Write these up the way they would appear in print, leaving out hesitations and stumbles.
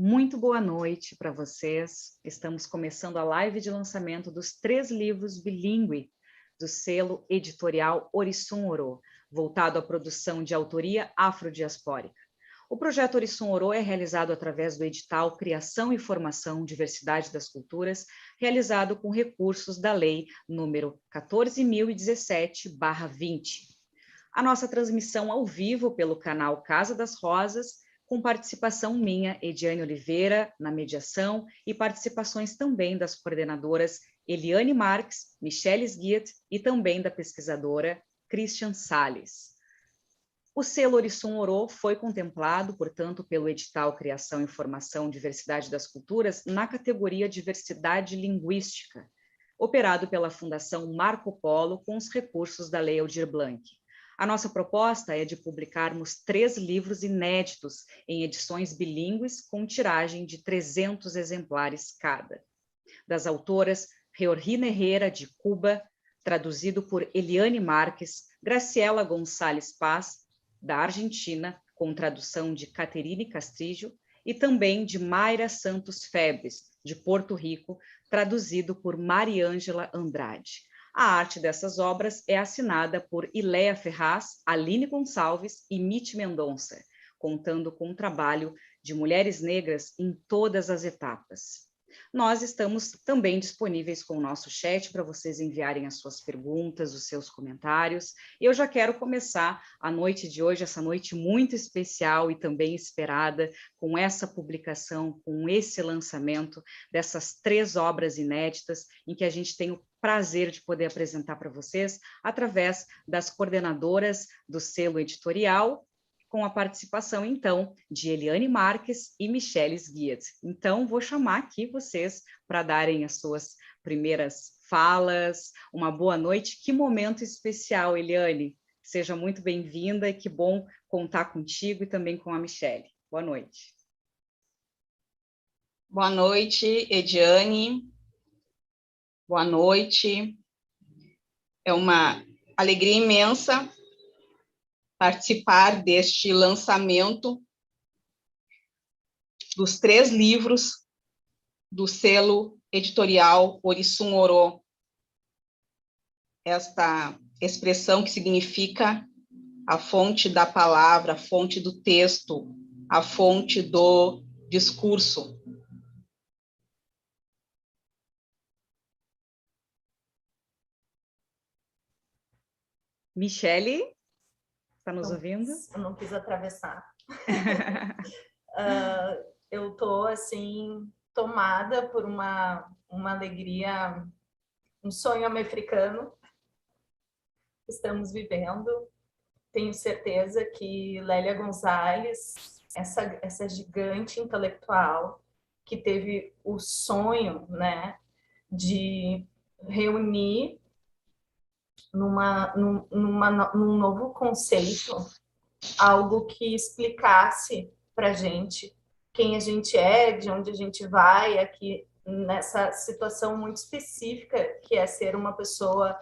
Muito boa noite para vocês. Estamos começando a live de lançamento dos 3 livros bilíngue do selo editorial Orissun Orô, voltado à produção de autoria afrodiaspórica. O projeto Orissun Orô é realizado através do edital Criação e Formação Diversidade das Culturas, realizado com recursos da Lei número 14.017/20. A nossa transmissão ao vivo pelo canal Casa das Rosas, com participação minha, Ediane Oliveira, na mediação, e participações também das coordenadoras Eliane Marques, Michele Sguiet e também da pesquisadora Christian Salles. O selo Orissun Orô foi contemplado, portanto, pelo edital Criação, Informação, Diversidade das Culturas na categoria Diversidade Linguística, operado pela Fundação Marco Polo com os recursos da Lei Aldir Blanc. A nossa proposta é de publicarmos 3 livros inéditos em edições bilíngues com tiragem de 300 exemplares cada. Das autoras Georgina Herrera, de Cuba, traduzido por Eliane Marques, Graciela Gonçalves Paz, da Argentina, com tradução de Caterine Castillo, e também de Mayra Santos Febres, de Porto Rico, traduzido por Mariângela Andrade. A arte dessas obras é assinada por Iléa Ferraz, Aline Gonçalves e Mitty Mendonça, contando com o trabalho de mulheres negras em todas as etapas. Nós estamos também disponíveis com o nosso chat para vocês enviarem as suas perguntas, os seus comentários. Eu já quero começar a noite de hoje, essa noite muito especial e também esperada, com essa publicação, com esse lançamento dessas 3 obras inéditas, em que a gente tem o prazer de poder apresentar para vocês através das coordenadoras do selo editorial, com a participação, então, de Eliane Marques e Michele Sguiet. Então, vou chamar aqui vocês para darem as suas primeiras falas. Uma boa noite. Que momento especial, Eliane. Seja muito bem-vinda e que bom contar contigo e também com a Michele. Boa noite. Boa noite, Ediane. Boa noite. É uma alegria imensa participar deste lançamento dos 3 livros do selo editorial Orissun Orô. Esta expressão que significa a fonte da palavra, a fonte do texto, a fonte do discurso. Michele, está nos ouvindo? Eu não quis atravessar. Eu estou, assim, tomada por uma alegria, um sonho americano que estamos vivendo. Tenho certeza que Lélia Gonzalez, essa gigante intelectual que teve o sonho, né, de reunir num novo conceito algo que explicasse para a gente quem a gente é, de onde a gente vai, aqui nessa situação muito específica que é ser uma pessoa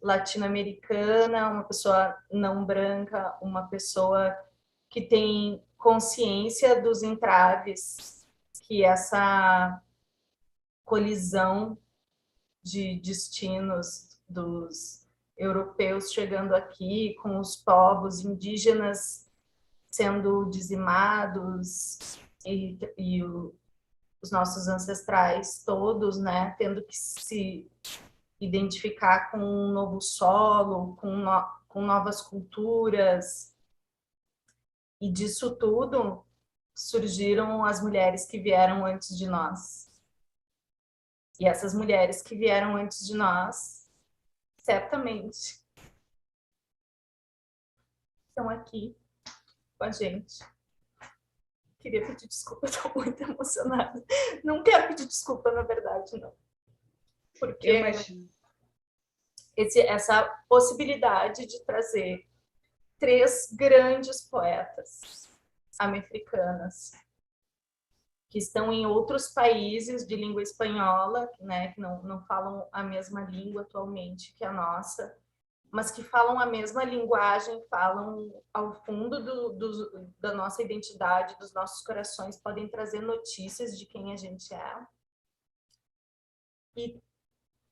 latino-americana, uma pessoa não branca, uma pessoa que tem consciência dos entraves que essa colisão de destinos dos europeus chegando aqui, com os povos indígenas sendo dizimados e os nossos ancestrais todos, né, tendo que se identificar com um novo solo, com novas culturas. E disso tudo surgiram as mulheres que vieram antes de nós. E essas mulheres que vieram antes de nós, certamente, estão aqui com a gente. Queria pedir desculpa, estou muito emocionada. Não quero pedir desculpa, na verdade, não. Porque essa possibilidade de trazer 3 grandes poetas americanas que estão em outros países de língua espanhola, né, que não falam a mesma língua atualmente que a nossa, mas que falam a mesma linguagem, falam ao fundo da nossa identidade, dos nossos corações, podem trazer notícias de quem a gente é. E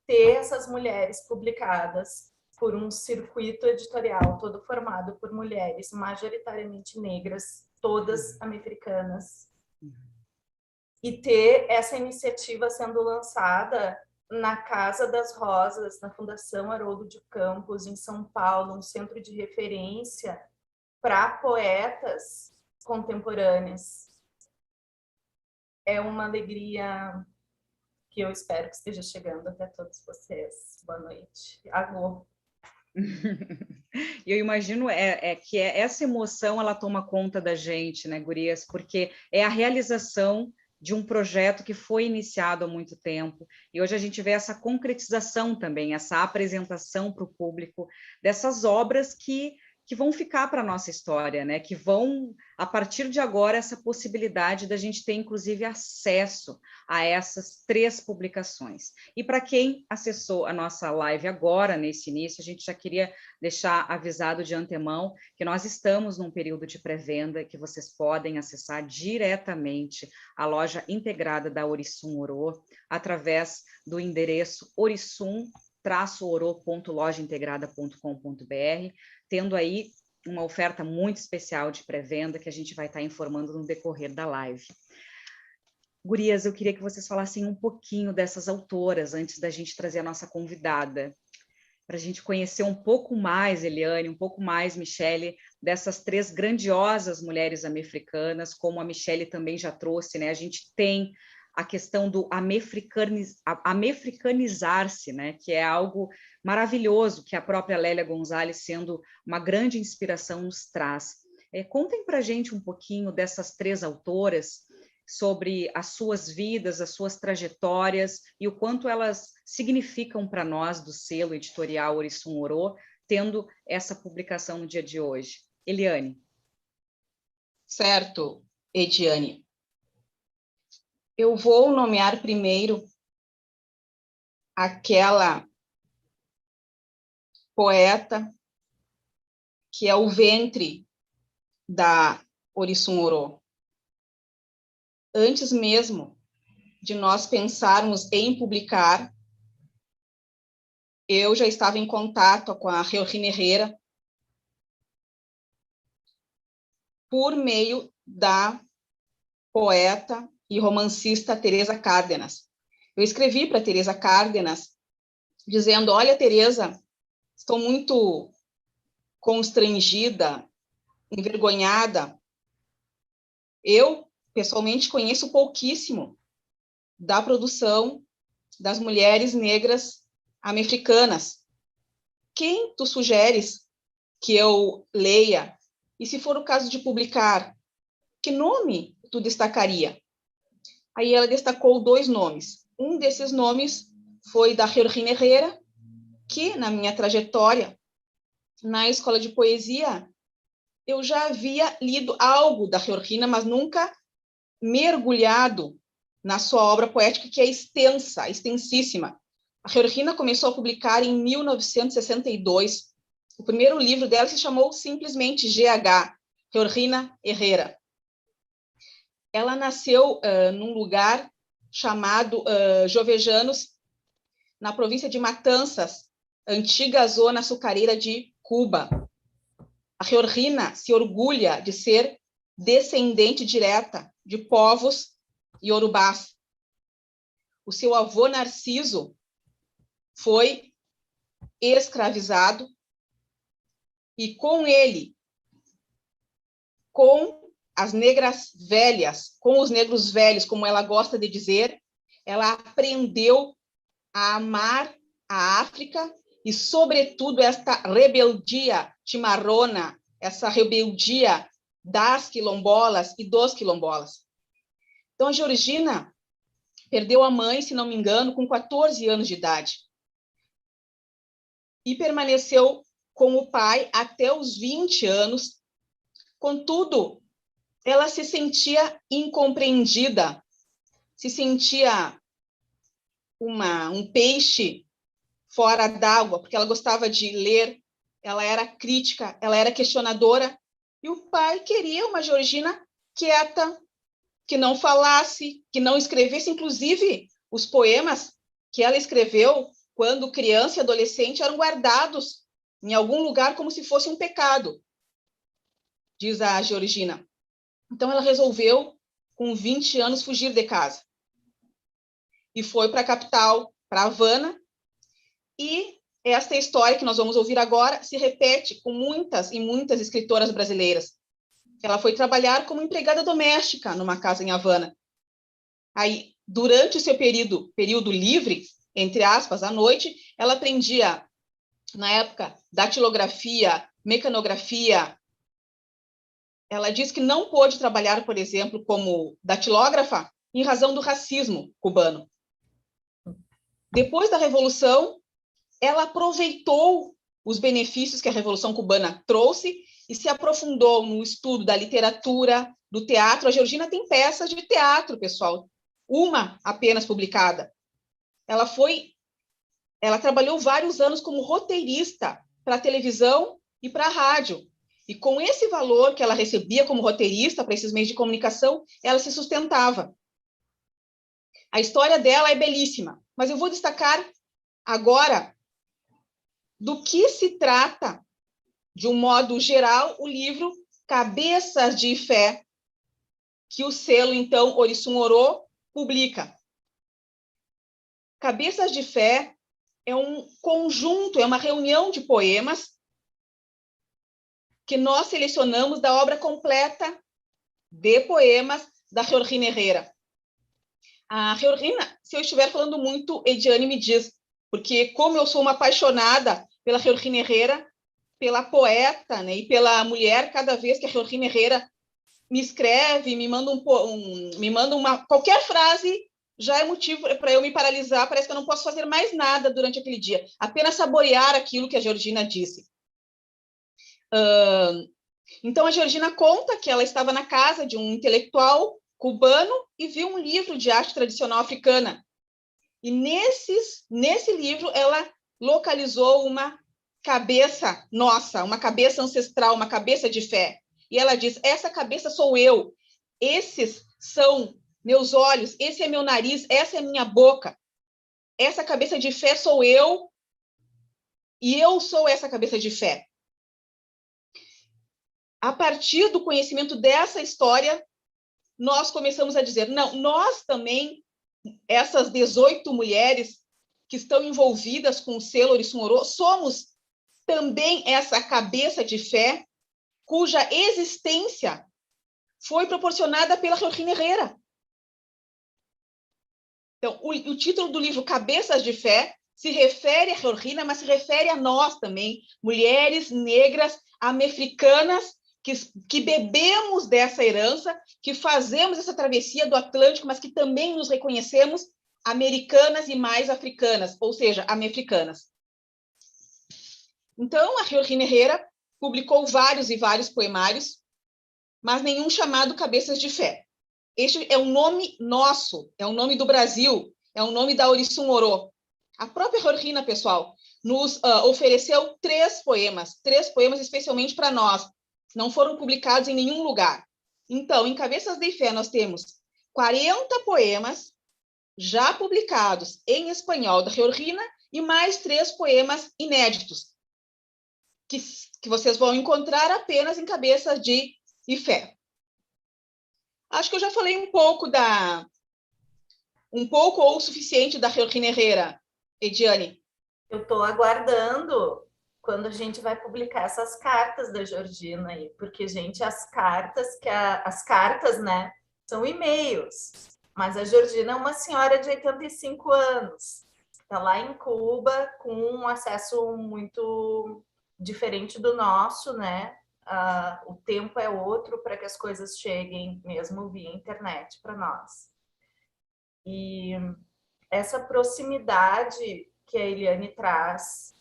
ter essas mulheres publicadas por um circuito editorial todo formado por mulheres majoritariamente negras, todas americanas, e ter essa iniciativa sendo lançada na Casa das Rosas, na Fundação Haroldo de Campos, em São Paulo, um centro de referência para poetas contemporâneas. É uma alegria que eu espero que esteja chegando até todos vocês. Boa noite. Agô. Eu imagino que essa emoção ela toma conta da gente, né, gurias? Porque é a realização de um projeto que foi iniciado há muito tempo, e hoje a gente vê essa concretização também, essa apresentação para o público dessas obras que vão ficar para a nossa história, né? Que vão, a partir de agora, essa possibilidade da gente ter, inclusive, acesso a essas 3 publicações. E para quem acessou a nossa live agora, nesse início, a gente já queria deixar avisado de antemão que nós estamos num período de pré-venda, que vocês podem acessar diretamente a loja integrada da Orisum Orô, através do endereço orisum-oro.lojaintegrada.com.br, tendo aí uma oferta muito especial de pré-venda que a gente vai estar informando no decorrer da live. Gurias, eu queria que vocês falassem um pouquinho dessas autoras antes da gente trazer a nossa convidada, para a gente conhecer um pouco mais, Eliane, um pouco mais, Michele, dessas 3 grandiosas mulheres americanas, como a Michele também já trouxe, né? A gente tem a questão do americanizar-se, né? Que é algo maravilhoso que a própria Lélia Gonzalez, sendo uma grande inspiração, nos traz. Contem para a gente um pouquinho dessas 3 autoras, sobre as suas vidas, as suas trajetórias e o quanto elas significam para nós do selo editorial Orisum Orô, tendo essa publicação no dia de hoje. Eliane. Certo, Ediane. Eu vou nomear primeiro aquela poeta que é o ventre da Orisum Orô. Antes mesmo de nós pensarmos em publicar, eu já estava em contato com a Georgina Herrera por meio da poeta e romancista Teresa Cárdenas. Eu escrevi para Teresa Cárdenas dizendo: olha, Teresa, estou muito constrangida, envergonhada. Eu, pessoalmente, conheço pouquíssimo da produção das mulheres negras americanas. Quem tu sugeres que eu leia? E se for o caso de publicar, que nome tu destacaria? Aí ela destacou 2 nomes. Um desses nomes foi da Georgina Herrera, que na minha trajetória na escola de poesia, eu já havia lido algo da Georgina, mas nunca mergulhado na sua obra poética, que é extensa, extensíssima. A Georgina começou a publicar em 1962. O primeiro livro dela se chamou simplesmente GH, Georgina Herrera. Ela nasceu num lugar chamado Jovejanos, na província de Matanzas, antiga zona açucareira de Cuba. A Georgina se orgulha de ser descendente direta de povos iorubás. O seu avô Narciso foi escravizado e com ele, com as negras velhas, com os negros velhos, como ela gosta de dizer, ela aprendeu a amar a África e, sobretudo, esta rebeldia chimarrona, essa rebeldia das quilombolas e dos quilombolas. Então, a Georgina perdeu a mãe, se não me engano, com 14 anos de idade. E permaneceu com o pai até os 20 anos. Contudo, ela se sentia incompreendida, se sentia um peixe fora d'água, porque ela gostava de ler ela era crítica, ela era questionadora, e o pai queria uma Georgina quieta, que não falasse, que não escrevesse. Inclusive, os poemas que ela escreveu quando criança e adolescente eram guardados em algum lugar como se fosse um pecado, diz a Georgina. Então, ela resolveu, com 20 anos, fugir de casa. E foi para a capital, para Havana, e esta história que nós vamos ouvir agora se repete com muitas e muitas escritoras brasileiras. Ela foi trabalhar como empregada doméstica numa casa em Havana. Aí, durante o seu período livre, entre aspas, à noite, ela aprendia, na época, datilografia, mecanografia. Ela diz que não pôde trabalhar, por exemplo, como datilógrafa em razão do racismo cubano. Depois da Revolução, ela aproveitou os benefícios que a Revolução Cubana trouxe e se aprofundou no estudo da literatura, do teatro. A Georgina tem peças de teatro, pessoal, uma apenas publicada. Ela trabalhou vários anos como roteirista para a televisão e para a rádio. E com esse valor que ela recebia como roteirista para esses meios de comunicação, ela se sustentava. A história dela é belíssima, mas eu vou destacar agora do que se trata, de um modo geral, o livro Cabeças de Fé, que o selo, então, Orissun Orô publica. Cabeças de Fé é um conjunto, é uma reunião de poemas que nós selecionamos da obra completa de poemas da Georgina Herrera. A Georgina, se eu estiver falando muito, Ediane me diz, porque como eu sou uma apaixonada pela Georgina Herrera, pela poeta, né, e pela mulher, cada vez que a Georgina Herrera me escreve, me manda qualquer frase, já é motivo para eu me paralisar, parece que eu não posso fazer mais nada durante aquele dia, apenas saborear aquilo que a Georgina disse. Então, a Georgina conta que ela estava na casa de um intelectual cubano e viu um livro de arte tradicional africana. E nesse livro, ela localizou uma cabeça nossa, uma cabeça ancestral, uma cabeça de fé. E ela diz, essa cabeça sou eu, esses são meus olhos, esse é meu nariz, essa é minha boca. Essa cabeça de fé sou eu e eu sou essa cabeça de fé. A partir do conhecimento dessa história, nós começamos a dizer, não, nós também, essas 18 mulheres que estão envolvidas com o selo Orissun Orô, somos também essa cabeça de fé cuja existência foi proporcionada pela Georgina Herrera. Então, o título do livro Cabeças de Fé se refere a Georgina, mas se refere a nós também, mulheres negras americanas que bebemos dessa herança, que fazemos essa travessia do Atlântico, mas que também nos reconhecemos americanas e mais africanas, ou seja, americanas. Então, a Georgina Herrera publicou vários e vários poemários, mas nenhum chamado Cabeças de Fé. Este é um nome nosso, é um nome do Brasil, é um nome da Orissun Orô. A própria Georgina, pessoal, nos ofereceu 3 poemas especialmente para nós. Não foram publicados em nenhum lugar. Então, em Cabeças de Fé, nós temos 40 poemas já publicados em espanhol da Georgina e mais 3 poemas inéditos, que vocês vão encontrar apenas em Cabeças de Fé. Acho que eu já falei um pouco ou o suficiente da Georgina Herrera, Ediane. Eu estou aguardando quando a gente vai publicar essas cartas da Georgina aí, porque, gente, as cartas, né, são e-mails, mas a Georgina é uma senhora de 85 anos, está lá em Cuba com um acesso muito diferente do nosso, né? O tempo é outro para que as coisas cheguem mesmo via internet para nós. E essa proximidade que a Eliane traz,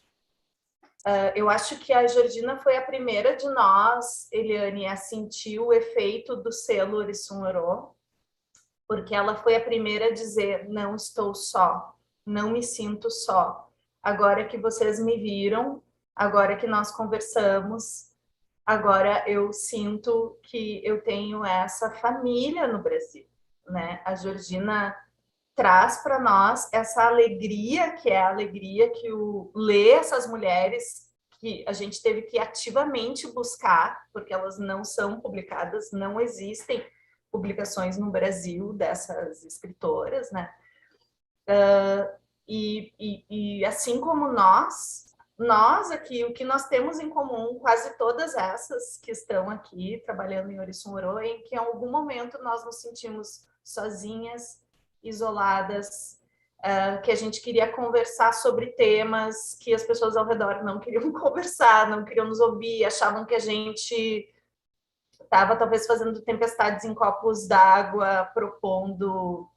eu acho que a Georgina foi a primeira de nós, Eliane, a sentir o efeito do selo Orissun Orô, porque ela foi a primeira a dizer, não estou só, não me sinto só. Agora que vocês me viram, Agora que nós conversamos, agora eu sinto que eu tenho essa família no Brasil, né? A Georgina traz para nós essa alegria, que é a alegria que o ler essas mulheres que a gente teve que ativamente buscar, porque elas não são publicadas, não existem publicações no Brasil dessas escritoras, né? E assim como nós aqui, o que nós temos em comum, quase todas essas que estão aqui trabalhando em Orissumarô, é que em algum momento nós nos sentimos sozinhas, isoladas, que a gente queria conversar sobre temas que as pessoas ao redor não queriam conversar, não queriam nos ouvir, achavam que a gente estava talvez fazendo tempestades em copos d'água, propondo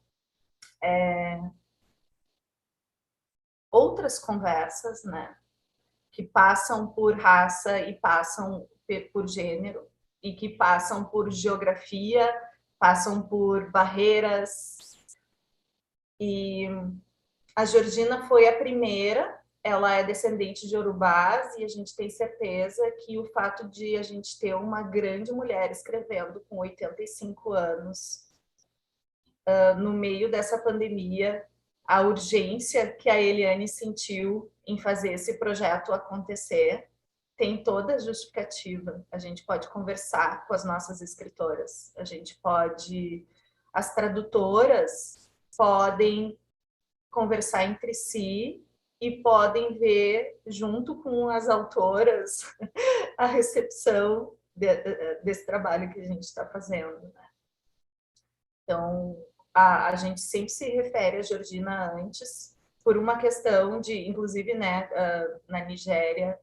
outras conversas, né? Que passam por raça e passam por gênero, e que passam por geografia, passam por barreiras. E a Georgina foi a primeira, ela é descendente de Yorubás, e a gente tem certeza que o fato de a gente ter uma grande mulher escrevendo com 85 anos, no meio dessa pandemia, a urgência que a Eliane sentiu em fazer esse projeto acontecer tem toda a justificativa. A gente pode conversar com as nossas escritoras, a gente pode... As tradutoras podem conversar entre si e podem ver, junto com as autoras, a recepção desse trabalho que a gente está fazendo, né? Então, a gente sempre se refere a Georgina antes, por uma questão de, inclusive, né, na Nigéria,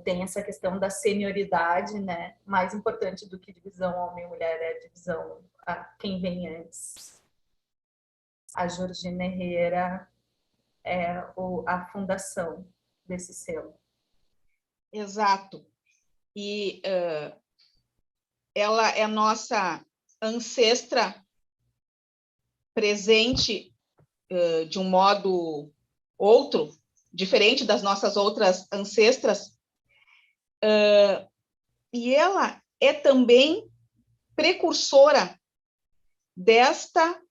tem essa questão da senioridade, né? Mais importante do que divisão homem-mulher é a divisão quem vem antes. A Georgina Herrera é a fundação desse selo. Exato. E ela é nossa ancestra presente de um modo outro, diferente das nossas outras ancestras, e ela é também precursora desta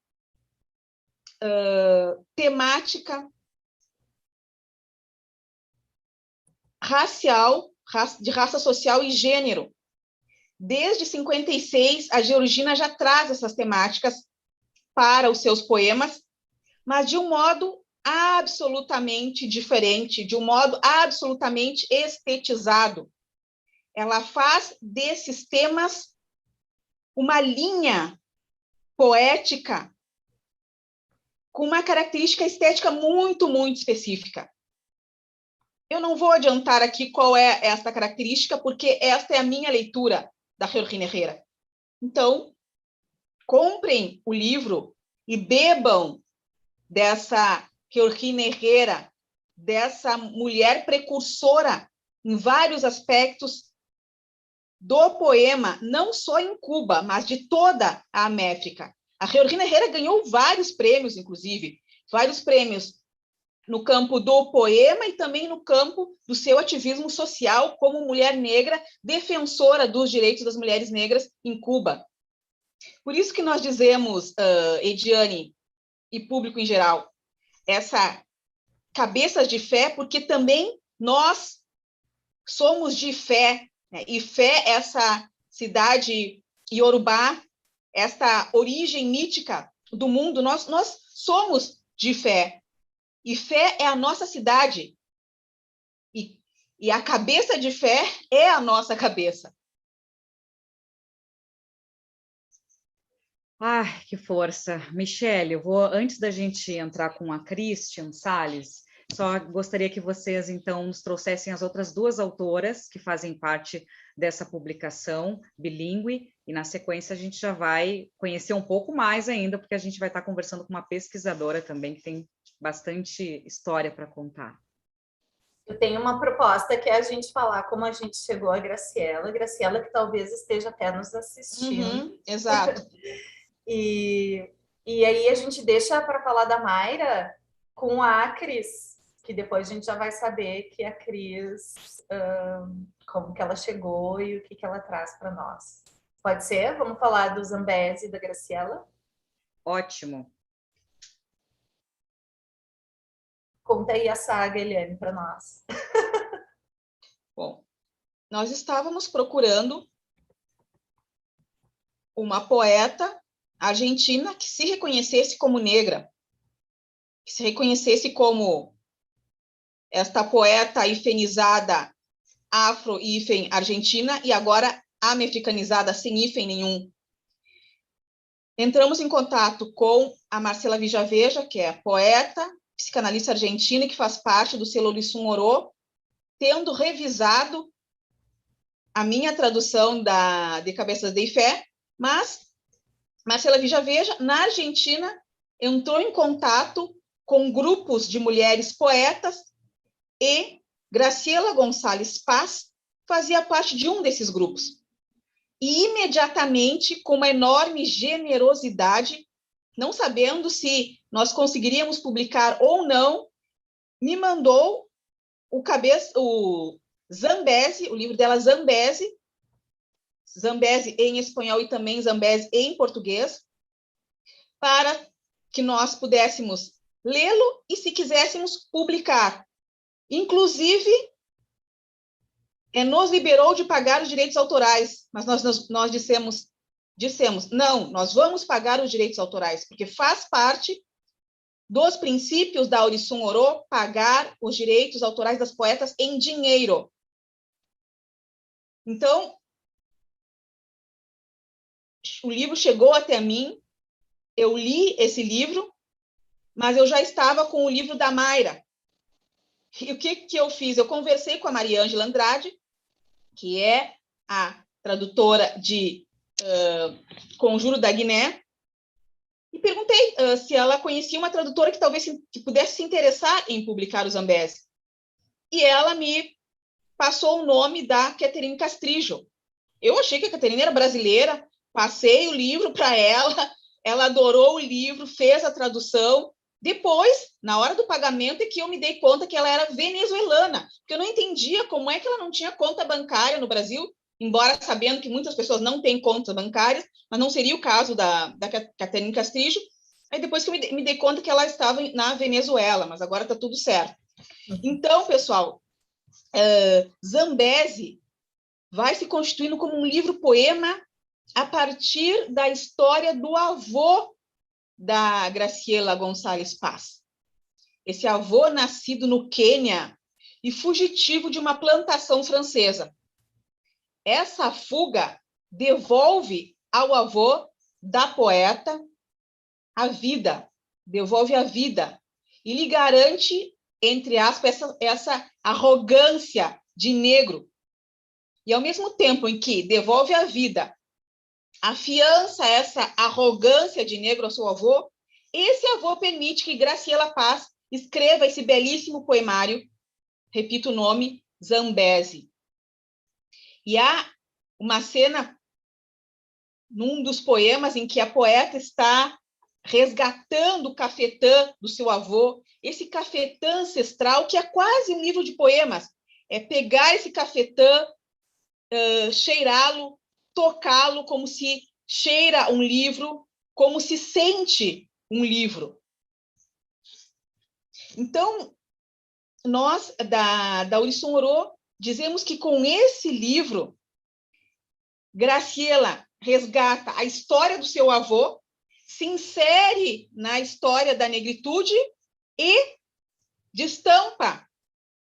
temática racial, de raça social e gênero. Desde 56, a Georgina já traz essas temáticas para os seus poemas, mas de um modo absolutamente diferente, de um modo absolutamente estetizado. Ela faz desses temas uma linha poética com uma característica estética muito, muito específica. Eu não vou adiantar aqui qual é esta característica, porque esta é a minha leitura da Georgina Herrera. Então, comprem o livro e bebam dessa Georgina Herrera, dessa mulher precursora em vários aspectos do poema, não só em Cuba, mas de toda a América. A Georgina Herrera ganhou vários prêmios, inclusive, vários prêmios no campo do poema e também no campo do seu ativismo social como mulher negra, defensora dos direitos das mulheres negras em Cuba. Por isso que nós dizemos, Ediane e público em geral, essa cabeça de fé, porque também nós somos de fé, né? E fé, essa cidade iorubá, esta origem mítica do mundo, nós somos de fé. E fé é a nossa cidade. E a cabeça de fé é a nossa cabeça. Ah, que força. Michele, eu vou, antes da gente entrar com a Christian Salles, só gostaria que vocês, então, nos trouxessem as outras duas autoras que fazem parte dessa publicação bilíngue, e na sequência a gente já vai conhecer um pouco mais ainda, porque a gente vai estar conversando com uma pesquisadora também, que tem bastante história para contar. Eu tenho uma proposta que é a gente falar como a gente chegou a Graciela que talvez esteja até nos assistindo. Exato. E aí a gente deixa para falar da Mayra com a Cris, que depois a gente já vai saber que a Cris, como que ela chegou e o que ela traz para nós. Pode ser? Vamos falar do Zambesi e da Graciela? Ótimo. Conta aí a saga, Eliane, para nós. Bom, nós estávamos procurando uma poeta argentina que se reconhecesse como negra, que se reconhecesse como esta poeta hifenizada afro-hífen argentina e agora americanizada sem hífen nenhum. Entramos em contato com a Marcela Villaveja, que é poeta, psicanalista argentina, que faz parte do selo Orissun Orô, tendo revisado a minha tradução de Cabeças de Fé, mas Marcela Villaveja, na Argentina, entrou em contato com grupos de mulheres poetas e Graciela Gonçalves Paz fazia parte de um desses grupos. E imediatamente, com uma enorme generosidade, não sabendo se nós conseguiríamos publicar ou não, me mandou o Zambesi, o livro dela Zambesi em espanhol e também Zambesi em português, para que nós pudéssemos lê-lo e, se quiséssemos, publicar. Inclusive, nos liberou de pagar os direitos autorais, mas nós dissemos, não, nós vamos pagar os direitos autorais, porque faz parte dos princípios da Orissun Orô pagar os direitos autorais das poetas em dinheiro. Então, o livro chegou até mim, eu li esse livro, mas eu já estava com o livro da Mayra. E o que eu fiz? Eu conversei com a Maria Ângela Andrade, que é a tradutora de Conjuro da Guiné, e perguntei se ela conhecia uma tradutora que talvez que pudesse se interessar em publicar o Zambesi. E ela me passou o nome da Catherine Castrillo. Eu achei que a Catherine era brasileira, passei o livro para ela adorou o livro, fez a tradução. Depois, na hora do pagamento, é que eu me dei conta que ela era venezuelana, porque eu não entendia como é que ela não tinha conta bancária no Brasil, embora sabendo que muitas pessoas não têm contas bancárias, mas não seria o caso da Catherine Castrillo. Aí depois que eu me dei conta que ela estava na Venezuela, mas agora está tudo certo. Então, pessoal, Zambesi vai se constituindo como um livro-poema a partir da história do avô da Graciela Gonçalves Paz. Esse avô nascido no Quênia e fugitivo de uma plantação francesa. Essa fuga devolve ao avô da poeta a vida, devolve a vida e lhe garante, entre aspas, essa arrogância de negro. E ao mesmo tempo em que devolve a vida, afiança essa arrogância de negro ao seu avô, esse avô permite que Graciela Paz escreva esse belíssimo poemário, repito o nome, Zambesi. E há uma cena num dos poemas em que a poeta está resgatando o cafetã do seu avô, esse cafetã ancestral, que é quase um livro de poemas. É pegar esse cafetã, cheirá-lo, tocá-lo como se cheira um livro, como se sente um livro. Então, nós, da Orissun Orô, dizemos que com esse livro, Graciela resgata a história do seu avô, se insere na história da negritude e destampa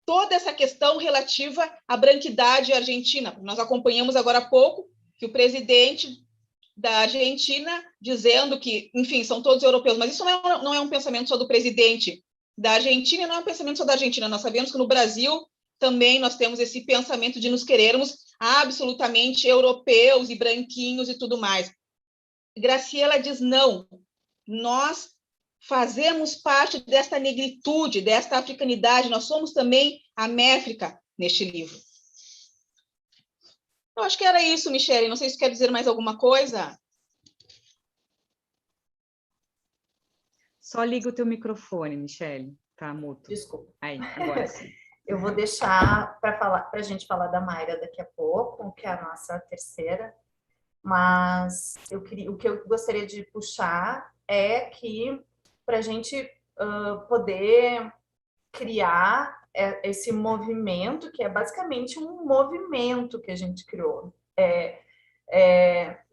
toda essa questão relativa à branquidade argentina. Nós acompanhamos agora há pouco que o presidente da Argentina dizendo que, enfim, são todos europeus, mas isso não é um pensamento só do presidente da Argentina, não é um pensamento só da Argentina. Nós sabemos que no Brasil também nós temos esse pensamento de nos querermos absolutamente europeus e branquinhos e tudo mais. Graciela diz, não, nós fazemos parte desta negritude, desta africanidade, nós somos também a Méfrica neste livro. Eu acho que era isso, Michele. Não sei se quer dizer mais alguma coisa. Só liga o teu microfone, Michele. Tá mudo. Desculpa. Aí, agora sim. Eu vou deixar para a gente falar da Mayra daqui a pouco, que é a nossa terceira, mas o que eu gostaria de puxar é que para a gente poder criar esse movimento, que é basicamente um movimento que a gente criou.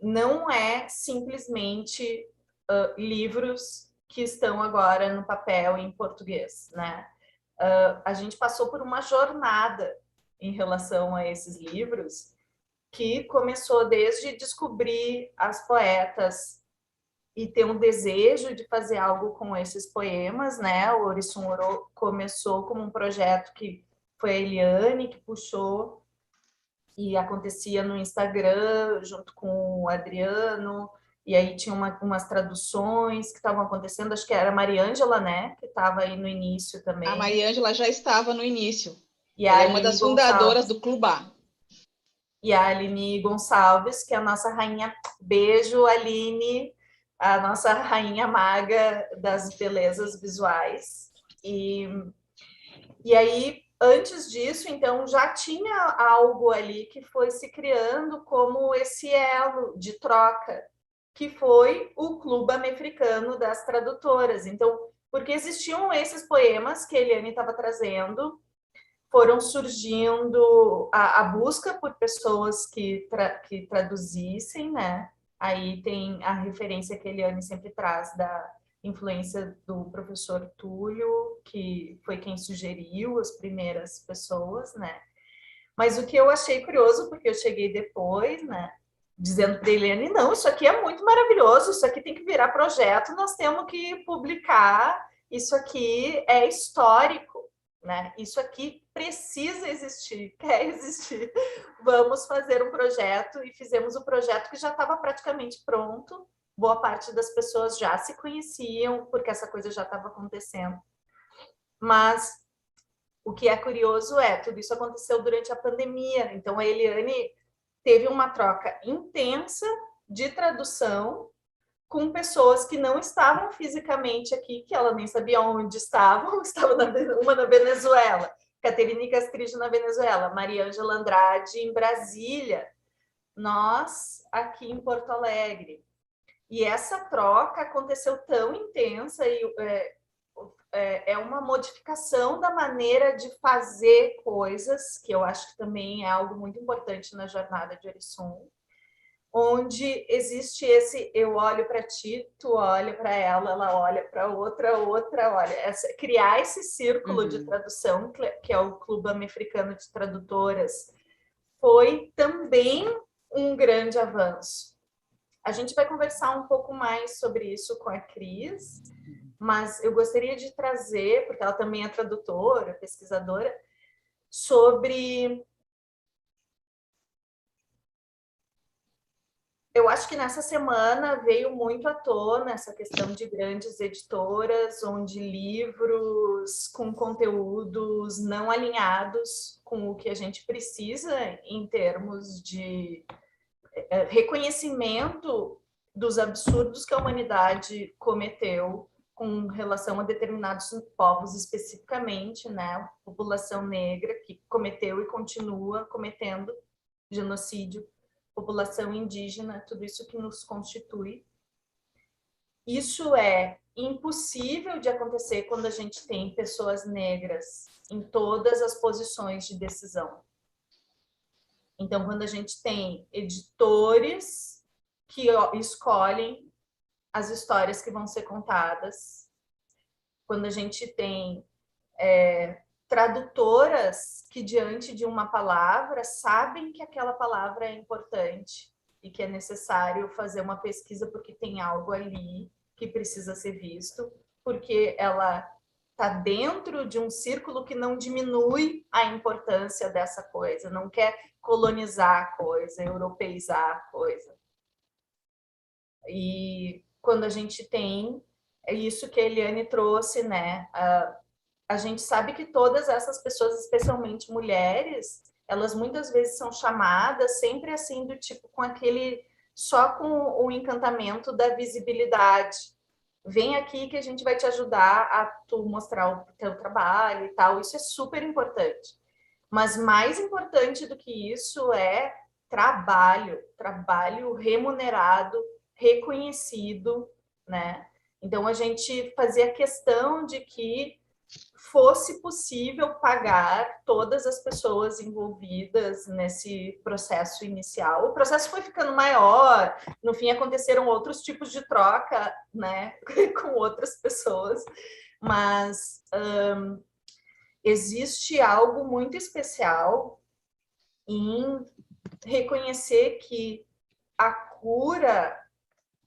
Não é simplesmente livros que estão agora no papel em português, né? A gente passou por uma jornada em relação a esses livros, que começou desde descobrir as poetas e ter um desejo de fazer algo com esses poemas, né? O Orissun Oro começou como um projeto que foi a Eliane que puxou, e acontecia no Instagram, junto com o Adriano, e aí tinha umas traduções que estavam acontecendo, acho que era a Mariângela, né, que estava aí no início também. A Mariângela já estava no início. E ela a é uma das fundadoras do Clubá. E a Aline Gonçalves, que é a nossa rainha. Beijo, Aline, a nossa rainha maga das belezas visuais. E aí, antes disso, então, já tinha algo ali que foi se criando como esse elo de troca, que foi o Clube Americano das Tradutoras. Então, porque existiam esses poemas que a Eliane estava trazendo, foram surgindo a busca por pessoas que traduzissem, né? Aí tem a referência que a Eliane sempre traz da influência do professor Túlio, que foi quem sugeriu as primeiras pessoas, né? Mas o que eu achei curioso, porque eu cheguei depois, né? Dizendo para a Eliane, não, isso aqui é muito maravilhoso, isso aqui tem que virar projeto, nós temos que publicar, isso aqui é histórico, né? Isso aqui precisa existir, quer existir. Vamos fazer um projeto, e fizemos o projeto que já estava praticamente pronto. Boa parte das pessoas já se conheciam, porque essa coisa já estava acontecendo. Mas o que é curioso tudo isso aconteceu durante a pandemia. Então, a Eliane teve uma troca intensa de tradução com pessoas que não estavam fisicamente aqui, que ela nem sabia onde estavam. Uma na Venezuela, Caterine Castrillo na Venezuela, Mariângela Andrade em Brasília, nós aqui em Porto Alegre. E essa troca aconteceu tão intensa e é uma modificação da maneira de fazer coisas, que eu acho que também é algo muito importante na jornada de Orissun, onde existe esse eu olho para ti, tu olha para ela olha para outra olha. Criar esse círculo de tradução, que é o Clube Americano de Tradutoras, foi também um grande avanço. A gente vai conversar um pouco mais sobre isso com a Cris, mas eu gostaria de trazer, porque ela também é tradutora, pesquisadora, sobre... Eu acho que nessa semana veio muito à tona essa questão de grandes editoras, onde livros com conteúdos não alinhados com o que a gente precisa em termos de reconhecimento dos absurdos que a humanidade cometeu com relação a determinados povos especificamente, né? População negra que cometeu e continua cometendo genocídio, população indígena, tudo isso que nos constitui. Isso é impossível de acontecer quando a gente tem pessoas negras em todas as posições de decisão. Então, quando a gente tem editores que escolhem as histórias que vão ser contadas, quando a gente tem tradutoras que, diante de uma palavra, sabem que aquela palavra é importante e que é necessário fazer uma pesquisa porque tem algo ali que precisa ser visto, porque ela está dentro de um círculo que não diminui a importância dessa coisa, não quer colonizar a coisa, europeizar a coisa. E quando a gente tem, é isso que a Eliane trouxe, né? A gente sabe que todas essas pessoas, especialmente mulheres, elas muitas vezes são chamadas sempre assim do tipo só com o encantamento da visibilidade, vem aqui que a gente vai te ajudar a tu mostrar o teu trabalho e tal. Isso é super importante. Mas mais importante do que isso é trabalho remunerado, reconhecido, né? Então a gente fazia questão de que fosse possível pagar todas as pessoas envolvidas nesse processo inicial. O processo foi ficando maior, no fim aconteceram outros tipos de troca, né, com outras pessoas, mas existe algo muito especial em reconhecer que a cura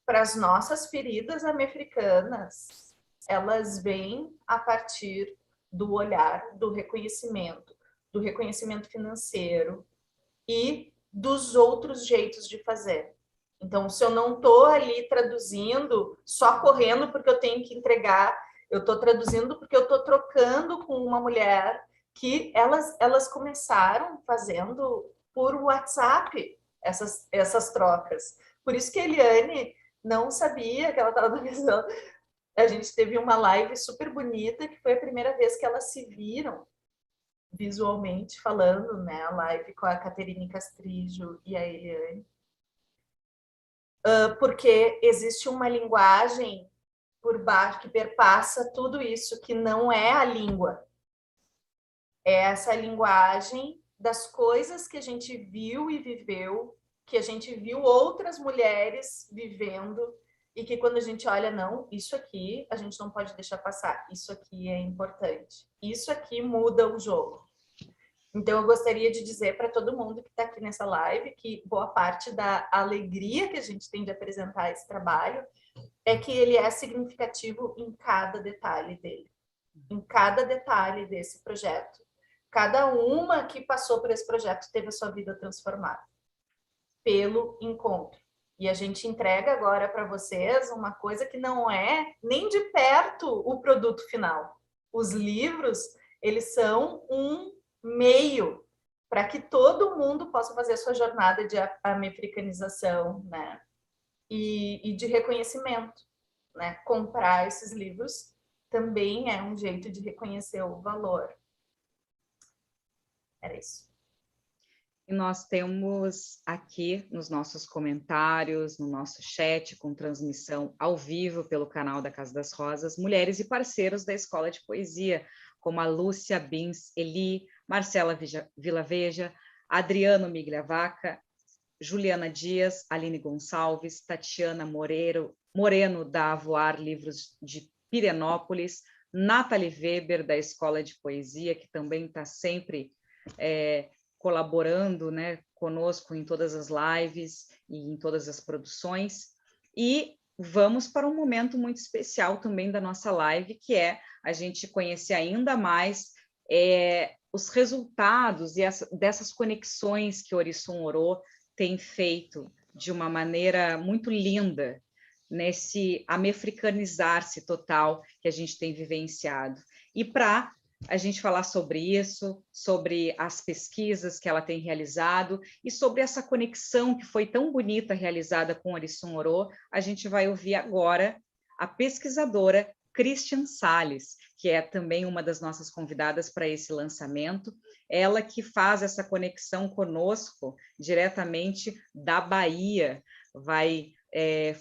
para as nossas feridas americanas, elas vêm a partir do olhar, do reconhecimento financeiro e dos outros jeitos de fazer. Então, se eu não estou ali traduzindo, só correndo porque eu tenho que entregar, eu estou traduzindo porque eu estou trocando com uma mulher que elas começaram fazendo por WhatsApp essas trocas. Por isso que a Eliane não sabia que ela estava organizando. A gente teve uma live super bonita, que foi a primeira vez que elas se viram visualmente falando, né? A live com a Caterine Castrijo e a Eliane. Porque existe uma linguagem por baixo que perpassa tudo isso, que não é a língua. É essa linguagem das coisas que a gente viu e viveu, que a gente viu outras mulheres vivendo, e que quando a gente olha, não, isso aqui a gente não pode deixar passar, isso aqui é importante, isso aqui muda o jogo. Então, eu gostaria de dizer para todo mundo que está aqui nessa live que boa parte da alegria que a gente tem de apresentar esse trabalho é que ele é significativo em cada detalhe dele, em cada detalhe desse projeto. Cada uma que passou por esse projeto teve a sua vida transformada pelo encontro. E a gente entrega agora para vocês uma coisa que não é nem de perto o produto final. Os livros, eles são um meio para que todo mundo possa fazer a sua jornada de americanização, né? E de reconhecimento, né? Comprar esses livros também é um jeito de reconhecer o valor. Era isso. E nós temos aqui nos nossos comentários, no nosso chat, com transmissão ao vivo pelo canal da Casa das Rosas, mulheres e parceiros da Escola de Poesia, como a Lúcia Bins Eli, Marcela Vilaveja, Adriano Migliavaca, Juliana Dias, Aline Gonçalves, Tatiana Moreno, da Voar Livros de Pirenópolis, Nathalie Weber, da Escola de Poesia, que também está sempre colaborando, né, conosco em todas as lives e em todas as produções. E vamos para um momento muito especial também da nossa live, que é a gente conhecer ainda mais os resultados e dessas conexões que Orisson Orô tem feito de uma maneira muito linda nesse americanizar-se total que a gente tem vivenciado. E para a gente falar sobre isso, sobre as pesquisas que ela tem realizado e sobre essa conexão que foi tão bonita realizada com Orisson Orô, a gente vai ouvir agora a pesquisadora Christian Salles, que é também uma das nossas convidadas para esse lançamento, ela que faz essa conexão conosco diretamente da Bahia, vai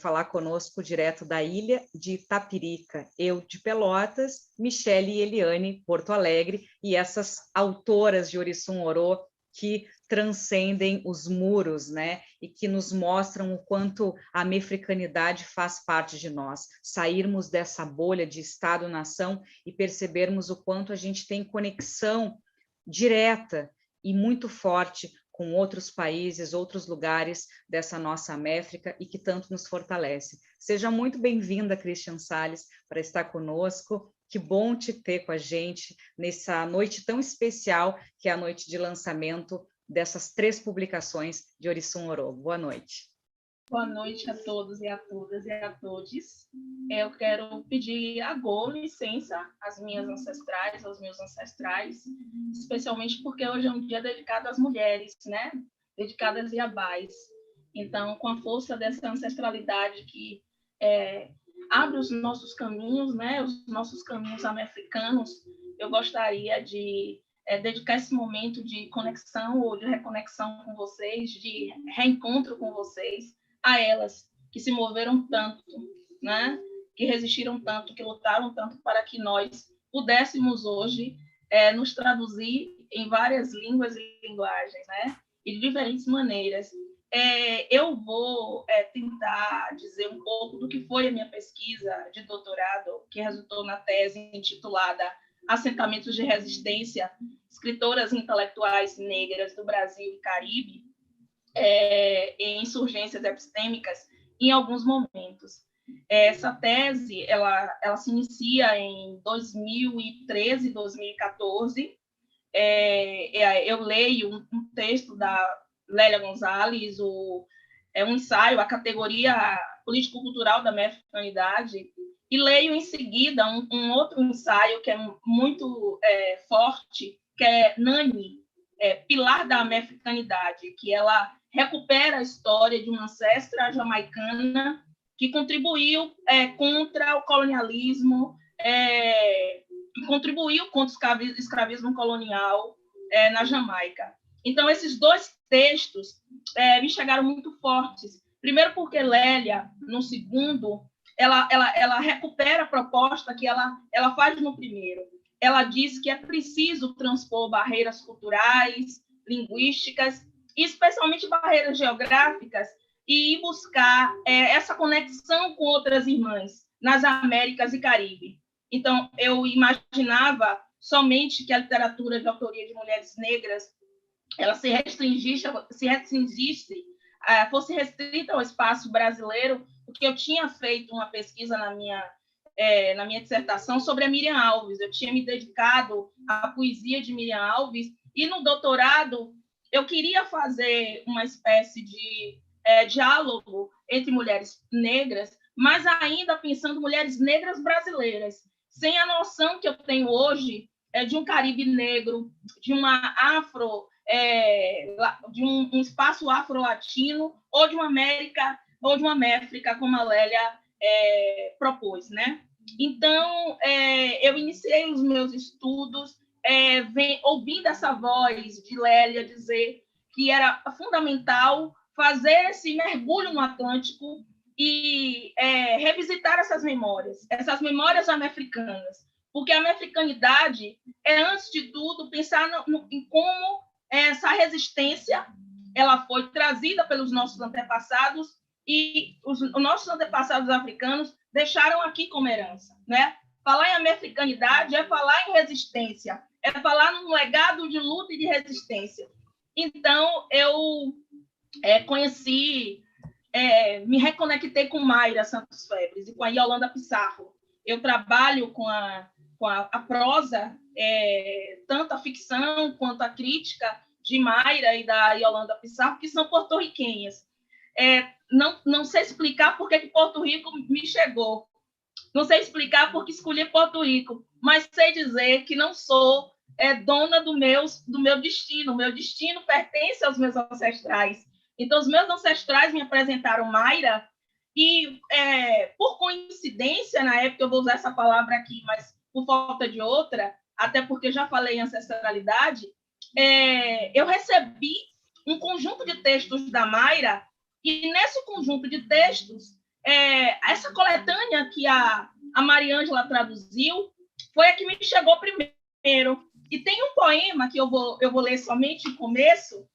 falar conosco direto da ilha de Itapirica, eu de Pelotas, Michele e Eliane, Porto Alegre, e essas autoras de Orisson Orô que transcendem os muros, né, e que nos mostram o quanto a americanidade faz parte de nós, sairmos dessa bolha de Estado-nação e percebermos o quanto a gente tem conexão direta e muito forte com outros países, outros lugares dessa nossa América e que tanto nos fortalece. Seja muito bem-vinda, Christian Salles, para estar conosco. Que bom te ter com a gente nessa noite tão especial, que é a noite de lançamento dessas 3 publicações de Orisson Orô. Boa noite. Boa noite a todos e a todas e a todos. Eu quero pedir a licença às minhas ancestrais, aos meus ancestrais, especialmente porque hoje é um dia dedicado às mulheres, né? Dedicado às Iabás. Então, com a força dessa ancestralidade que abre os nossos caminhos, né? Os nossos caminhos americanos. Eu gostaria de dedicar esse momento de conexão ou de reconexão com vocês, de reencontro com vocês, a elas que se moveram tanto, né? Que resistiram tanto, que lutaram tanto para que nós pudéssemos hoje nos traduzir em várias línguas e linguagens, né? E de diferentes maneiras. Eu vou tentar dizer um pouco do que foi a minha pesquisa de doutorado, que resultou na tese intitulada Assentamentos de Resistência, Escritoras Intelectuais Negras do Brasil e Caribe, em insurgências epistêmicas, em alguns momentos. Essa tese ela se inicia em 2013, 2014. Eu leio um texto da Lélia Gonzalez, um ensaio, a categoria político-cultural da Americanidade, e leio em seguida um outro ensaio que é muito forte, que é Nani, Pilar da Americanidade, que ela recupera a história de uma ancestra jamaicana que contribuiu contra o colonialismo, que contribuiu contra o escravismo colonial na Jamaica. Então, esses dois textos me chegaram muito fortes. Primeiro porque Lélia, no segundo, ela recupera a proposta que ela faz no primeiro. Ela diz que é preciso transpor barreiras culturais, linguísticas, e especialmente barreiras geográficas, e ir buscar essa conexão com outras irmãs nas Américas e Caribe. Então, eu imaginava somente que a literatura de autoria de mulheres negras ela fosse restrita ao espaço brasileiro, porque eu tinha feito uma pesquisa na minha dissertação sobre a Miriam Alves. Eu tinha me dedicado à poesia de Miriam Alves, e no doutorado eu queria fazer uma espécie de diálogo entre mulheres negras, mas ainda pensando mulheres negras brasileiras, sem a noção que eu tenho hoje de um Caribe negro, de uma de um espaço afro-latino, ou de uma América, ou de uma Méfrica, como a Lélia propôs, né? Então, eu iniciei os meus estudos ouvindo essa voz de Lélia dizer que era fundamental fazer esse mergulho no Atlântico e revisitar essas memórias americanas, porque a americanidade antes de tudo, pensar em como essa resistência ela foi trazida pelos nossos antepassados, e os nossos antepassados africanos deixaram aqui como herança, né? Falar em americanidade é falar em resistência, é falar num legado de luta e de resistência. Então, eu me reconectei com Mayra Santos Febres e com a Yolanda Pissarro. Eu trabalho com a prosa, tanto a ficção quanto a crítica de Mayra e da Yolanda Pissarro, que são porto-riquenhas. Não sei explicar por que Porto Rico me chegou. Não sei explicar por que escolhi Porto Rico, mas sei dizer que não sou dona do meu destino. O meu destino pertence aos meus ancestrais. Então, os meus ancestrais me apresentaram Mayra e, por coincidência, na época, eu vou usar essa palavra aqui, mas por falta de outra, até porque já falei em ancestralidade, eu recebi um conjunto de textos da Mayra, e nesse conjunto de textos, essa coletânea que a Mariângela traduziu foi a que me chegou primeiro. E tem um poema que eu vou ler somente o começo,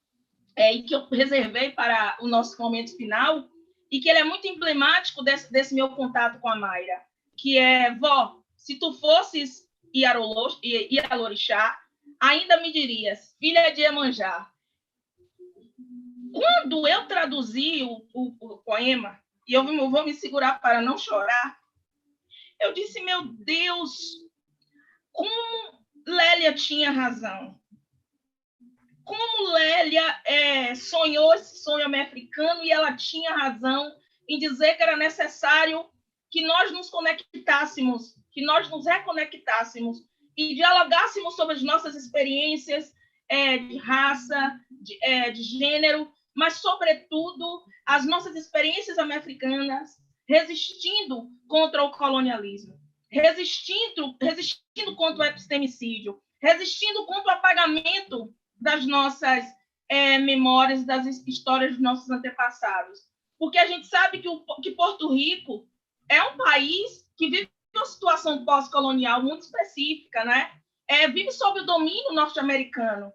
e que eu reservei para o nosso momento final, e que ele é muito emblemático desse meu contato com a Mayra, que é: vó, se tu fosses Ialorixá, ainda me dirias, filha de Iemanjá. Quando eu traduzi o poema, e eu vou me segurar para não chorar, eu disse: meu Deus, como Lélia tinha razão. Como Lélia sonhou esse sonho americano, e ela tinha razão em dizer que era necessário que nós nos conectássemos, que nós nos reconectássemos e dialogássemos sobre as nossas experiências de raça, de gênero, mas, sobretudo, as nossas experiências americanas, resistindo contra o colonialismo, resistindo contra o epistemicídio, resistindo contra o apagamento das nossas memórias, das histórias dos nossos antepassados. Porque a gente sabe que Porto Rico é um país que vive uma situação pós-colonial muito específica, né? Vive sob o domínio norte-americano.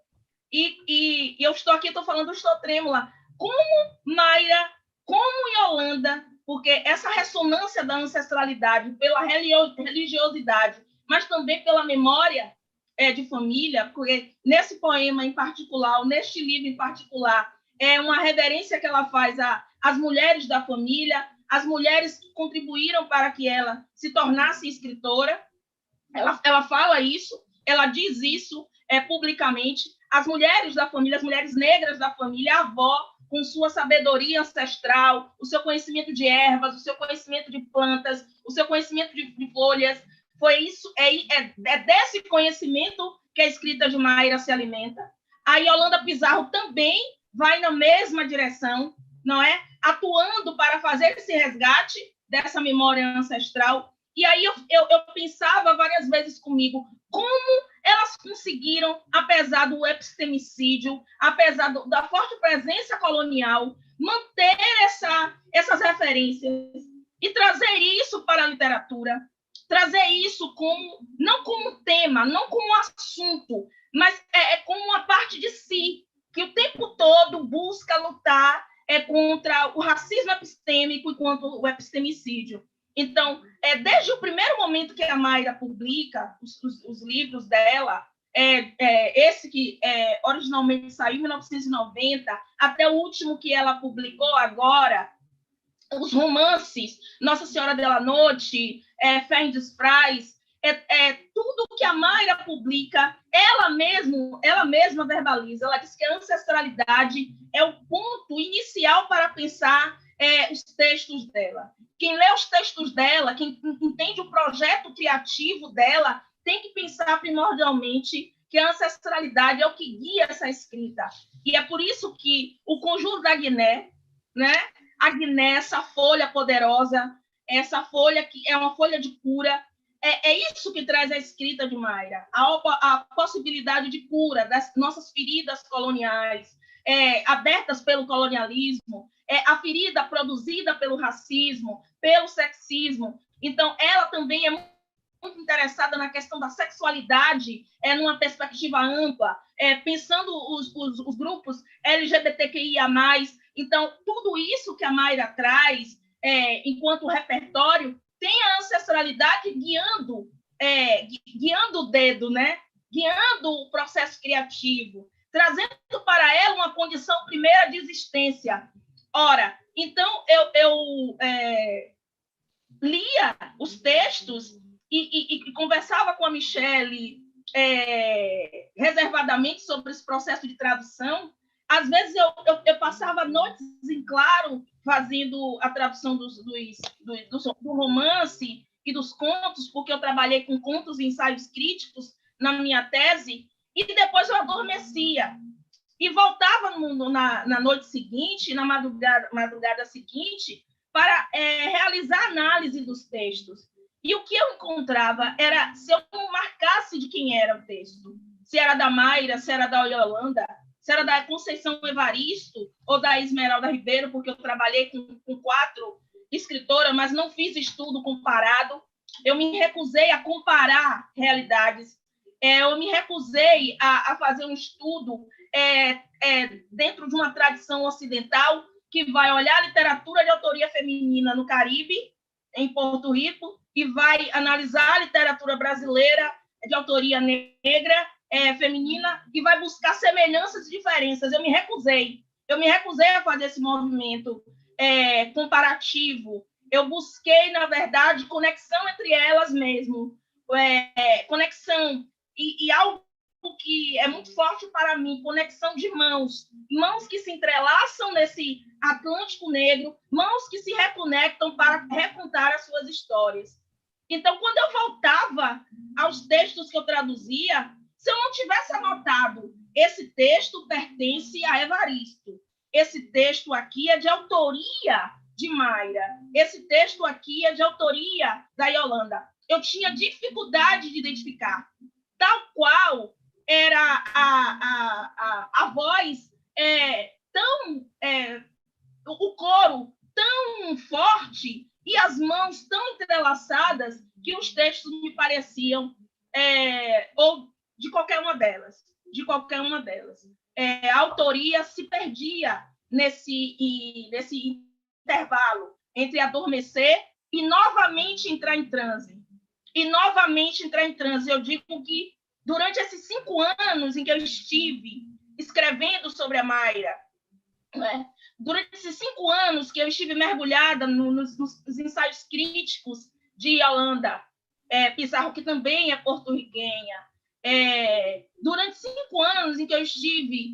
E eu estou aqui, estou falando, estou trêmula. Como Mayra, como Yolanda, porque essa ressonância da ancestralidade pela religiosidade, mas também pela memória de família, porque nesse poema em particular, neste livro em particular, é uma reverência que ela faz às mulheres da família, as mulheres que contribuíram para que ela se tornasse escritora. Ela fala isso, ela diz isso publicamente. As mulheres da família, as mulheres negras da família, a avó, com sua sabedoria ancestral, o seu conhecimento de ervas, o seu conhecimento de plantas, o seu conhecimento de folhas, foi isso, é desse conhecimento que a escrita de Mayra se alimenta. A Yolanda Pizarro também vai na mesma direção, não é? Atuando para fazer esse resgate dessa memória ancestral. E aí eu pensava várias vezes comigo, como elas conseguiram, apesar do epistemicídio, apesar da forte presença colonial, manter essas referências e trazer isso para a literatura, trazer isso não como tema, não como assunto, mas como uma parte de si, que o tempo todo busca lutar contra o racismo epistêmico e contra o epistemicídio. Então, desde o primeiro momento que a Mayra publica os livros dela, esse que originalmente saiu em 1990, até o último que ela publicou agora, os romances Nossa Senhora de la Noite, Fé em Despraz, tudo que a Mayra publica, ela mesma verbaliza. Ela diz que a ancestralidade é o ponto inicial para pensar os textos dela. Quem lê os textos dela, quem entende o projeto criativo dela, tem que pensar primordialmente que a ancestralidade é o que guia essa escrita. E é por isso que o Conjuro da Guiné, né? A Guiné, essa folha poderosa, essa folha que é uma folha de cura, é isso que traz a escrita de Mayra, a possibilidade de cura das nossas feridas coloniais, abertas pelo colonialismo, a ferida produzida pelo racismo, pelo sexismo. Então, ela também é muito interessada na questão da sexualidade, numa perspectiva ampla, pensando os grupos LGBTQIA+. Então, tudo isso que a Mayra traz, enquanto repertório, tem a ancestralidade guiando o dedo, né? Guiando o processo criativo, trazendo para ela uma condição primeira de existência. Ora, então, eu lia os textos e conversava com a Michele reservadamente sobre esse processo de tradução. Às vezes, eu passava noites em claro fazendo a tradução do romance e dos contos, porque eu trabalhei com contos e ensaios críticos na minha tese, e depois eu adormecia. E voltava na noite seguinte, na madrugada seguinte, para realizar análise dos textos. E o que eu encontrava era, se eu não marcasse de quem era o texto, se era da Mayra, se era da Yolanda, se era da Conceição Evaristo ou da Esmeralda Ribeiro, porque eu trabalhei com 4 escritoras, mas não fiz estudo comparado. Eu me recusei a comparar realidades. Eu me recusei a fazer um estudo dentro de uma tradição ocidental que vai olhar a literatura de autoria feminina no Caribe, em Porto Rico, e vai analisar a literatura brasileira de autoria negra, feminina, e vai buscar semelhanças e diferenças. Eu me recusei a fazer esse movimento comparativo. Eu busquei, na verdade, conexão entre elas mesmo, conexão e algo que é muito forte para mim, conexão de mãos que se entrelaçam nesse Atlântico Negro, mãos que se reconectam para recontar as suas histórias. Então, quando eu voltava aos textos que eu traduzia, se eu não tivesse anotado, esse texto pertence a Evaristo, esse texto aqui é de autoria de Mayra. Esse texto aqui é de autoria da Yolanda. Eu tinha dificuldade de identificar, tal qual era a voz o coro tão forte e as mãos tão entrelaçadas que os textos me pareciam ou de qualquer uma delas. A autoria se perdia nesse intervalo entre adormecer e novamente entrar em transe. Eu digo que durante esses 5 anos em que eu estive escrevendo sobre a Mayra, né? Durante esses 5 anos que eu estive mergulhada nos ensaios críticos de Yolanda Pizarro, que também é porto-riquenha, durante 5 anos em que eu estive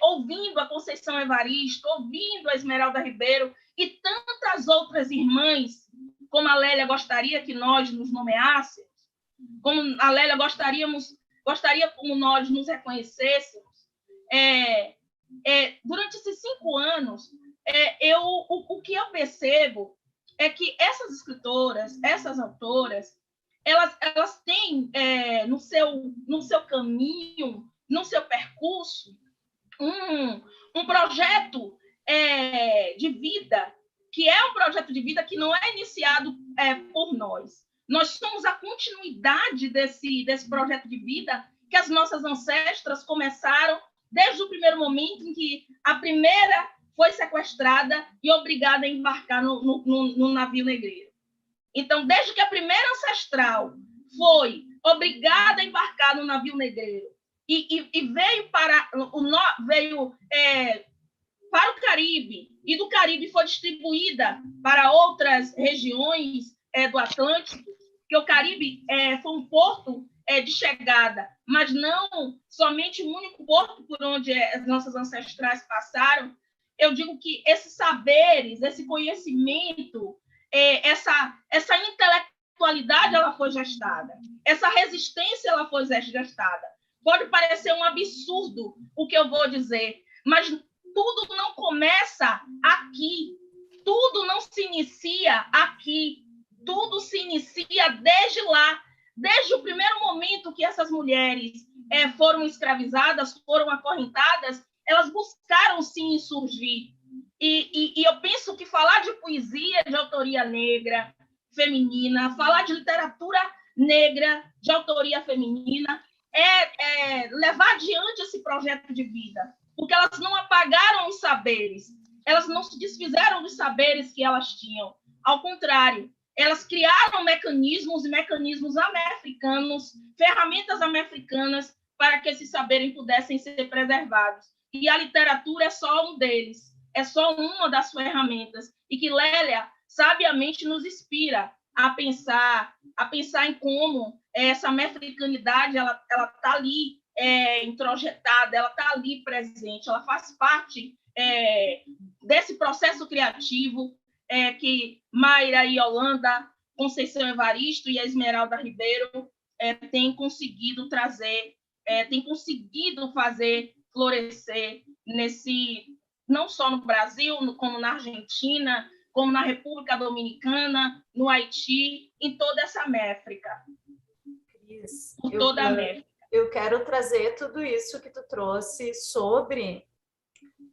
ouvindo a Conceição Evaristo, ouvindo a Esmeralda Ribeiro e tantas outras irmãs, como a Lélia gostaria que nós nos nomeássemos, como a Lélia gostaria como nós nos reconhecêssemos, durante esses 5 anos, o que eu percebo é que essas escritoras, essas autoras, elas têm no seu caminho, no seu percurso, um projeto de vida, que é um projeto de vida que não é iniciado por nós. Nós somos a continuidade desse projeto de vida que as nossas ancestras começaram desde o primeiro momento em que a primeira foi sequestrada e obrigada a embarcar no navio negreiro. Então, desde que a primeira ancestral foi obrigada a embarcar no navio negreiro e veio para o Caribe, e do Caribe foi distribuída para outras regiões do Atlântico, que o Caribe foi um porto de chegada, mas não somente o único porto por onde as nossas ancestrais passaram. Eu digo que esses saberes, esse conhecimento, essa intelectualidade, ela foi gestada. Essa resistência, ela foi gestada. Pode parecer um absurdo o que eu vou dizer, mas tudo não começa aqui. Tudo não se inicia aqui. Tudo se inicia desde lá. Desde o primeiro momento que essas mulheres foram escravizadas, foram acorrentadas, elas buscaram se insurgir. E eu penso que falar de poesia de autoria negra, feminina, falar de literatura negra de autoria feminina, levar adiante esse projeto de vida, porque elas não apagaram os saberes, elas não se desfizeram dos saberes que elas tinham. Ao contrário, elas criaram mecanismos ame-africanos, ferramentas ame-africanas para que esses saberes pudessem ser preservados. E a literatura é só um deles, é só uma das ferramentas, e que Lélia sabiamente nos inspira a pensar em como essa ame-africanidade ela está ali introjetada, ela está ali presente, ela faz parte desse processo criativo que Mayra e Yolanda, Conceição Evaristo e a Esmeralda Ribeiro têm conseguido trazer, têm conseguido fazer florescer não só no Brasil, como na Argentina, como na República Dominicana, no Haiti, em toda essa América. Por toda a América. Eu quero trazer tudo isso que tu trouxe sobre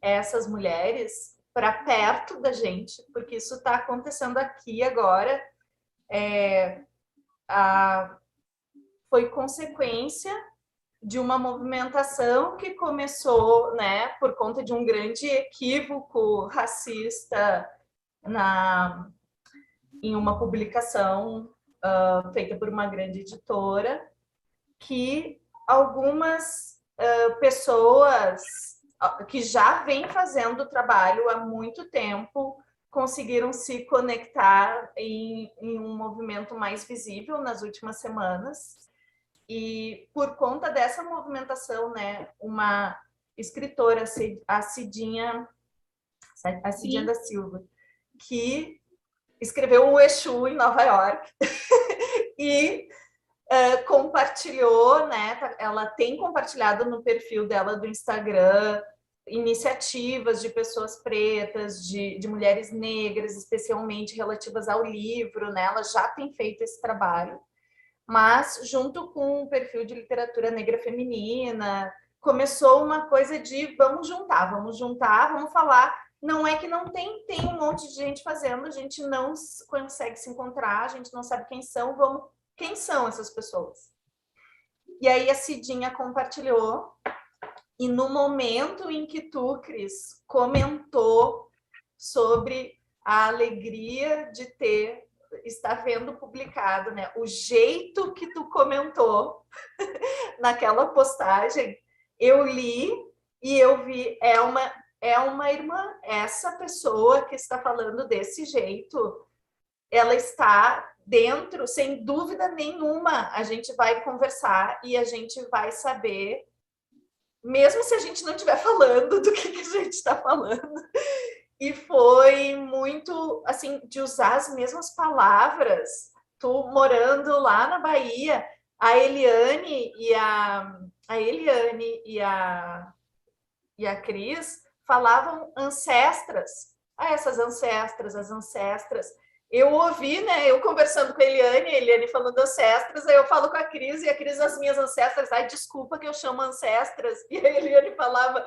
essas mulheres para perto da gente, porque isso está acontecendo aqui agora. Foi consequência de uma movimentação que começou, né, por conta de um grande equívoco racista em uma publicação feita por uma grande editora, que algumas pessoas que já vêm fazendo o trabalho há muito tempo conseguiram se conectar em um movimento mais visível nas últimas semanas. E por conta dessa movimentação, né, uma escritora, a Cidinha da Silva, que escreveu o Exu em Nova York e compartilhou, né? Ela tem compartilhado no perfil dela do Instagram iniciativas de pessoas pretas, de mulheres negras, especialmente relativas ao livro, né? Ela já tem feito esse trabalho, mas junto com o perfil de literatura negra feminina, começou uma coisa de vamos juntar, vamos falar. Não é que não tem um monte de gente fazendo, a gente não consegue se encontrar, a gente não sabe quem são, quem são essas pessoas? E aí a Cidinha compartilhou, e no momento em que tu, Cris, comentou sobre a alegria de estar vendo publicado, né? O jeito que tu comentou naquela postagem, eu li e eu vi, é uma irmã, essa pessoa que está falando desse jeito, ela está dentro, sem dúvida nenhuma, a gente vai conversar e a gente vai saber, mesmo se a gente não estiver falando do que a gente está falando. E foi muito, assim, de usar as mesmas palavras. Tu morando lá na Bahia, a Eliane e a Cris falavam ancestras. Essas ancestras, as ancestras. Eu ouvi, né, eu conversando com a Eliane falando ancestras, aí eu falo com a Cris, e a Cris, as minhas ancestras, desculpa que eu chamo ancestras, e a Eliane falava,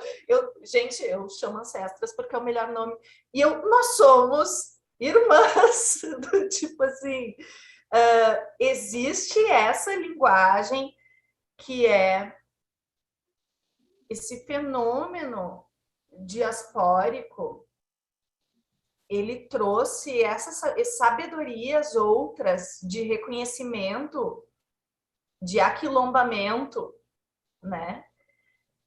gente, eu chamo ancestras porque é o melhor nome, e nós somos irmãs, tipo assim, existe essa linguagem que é esse fenômeno diaspórico. Ele trouxe essas sabedorias outras de reconhecimento, de aquilombamento, né?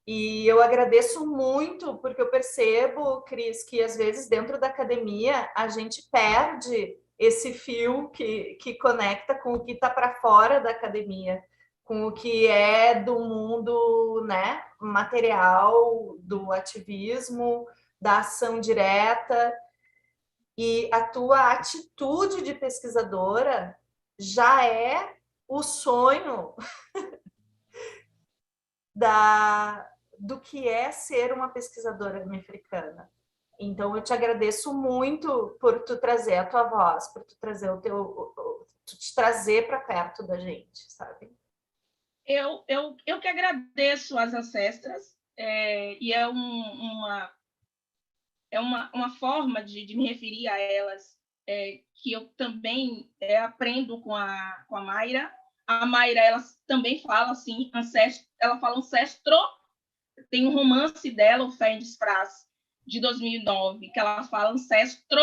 E eu agradeço muito, porque eu percebo, Cris, que às vezes dentro da academia a gente perde esse fio que conecta com o que está para fora da academia, com o que é do mundo, né, material, do ativismo, da ação direta. E a tua atitude de pesquisadora já é o sonho do que é ser uma pesquisadora africana. Então, eu te agradeço muito por tu trazer a tua voz, por tu trazer tu te trazer para perto da gente, sabe? Eu que agradeço às ancestras, e é uma forma de me referir a elas, que eu também aprendo com a Mayra. A Mayra, ela também fala assim, ancestro, ela fala ancestro, tem um romance dela, o Fé em Disfraz, de 2009, que ela fala ancestro,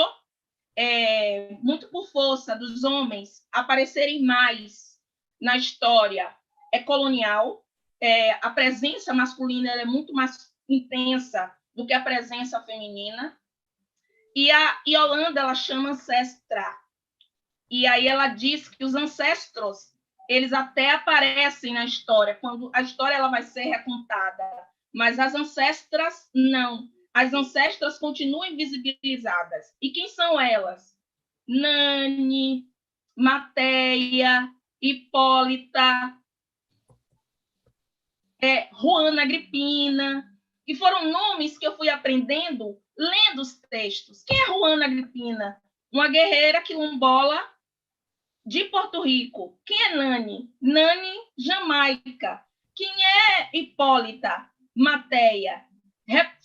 muito por força dos homens aparecerem mais na história colonial, a presença masculina é muito mais intensa do que a presença feminina. E a Yolanda, ela chama ancestra. E aí ela diz que os ancestros, eles até aparecem na história, quando a história ela vai ser recontada, mas as ancestras não. As ancestras continuam invisibilizadas. E quem são elas? Nani, Mateia, Hipólita, Juana Agripina, que foram nomes que eu fui aprendendo lendo os textos. Quem é Juana Agripina? Uma guerreira quilombola de Porto Rico. Quem é Nani? Nani, Jamaica. Quem é Hipólita? Mateia.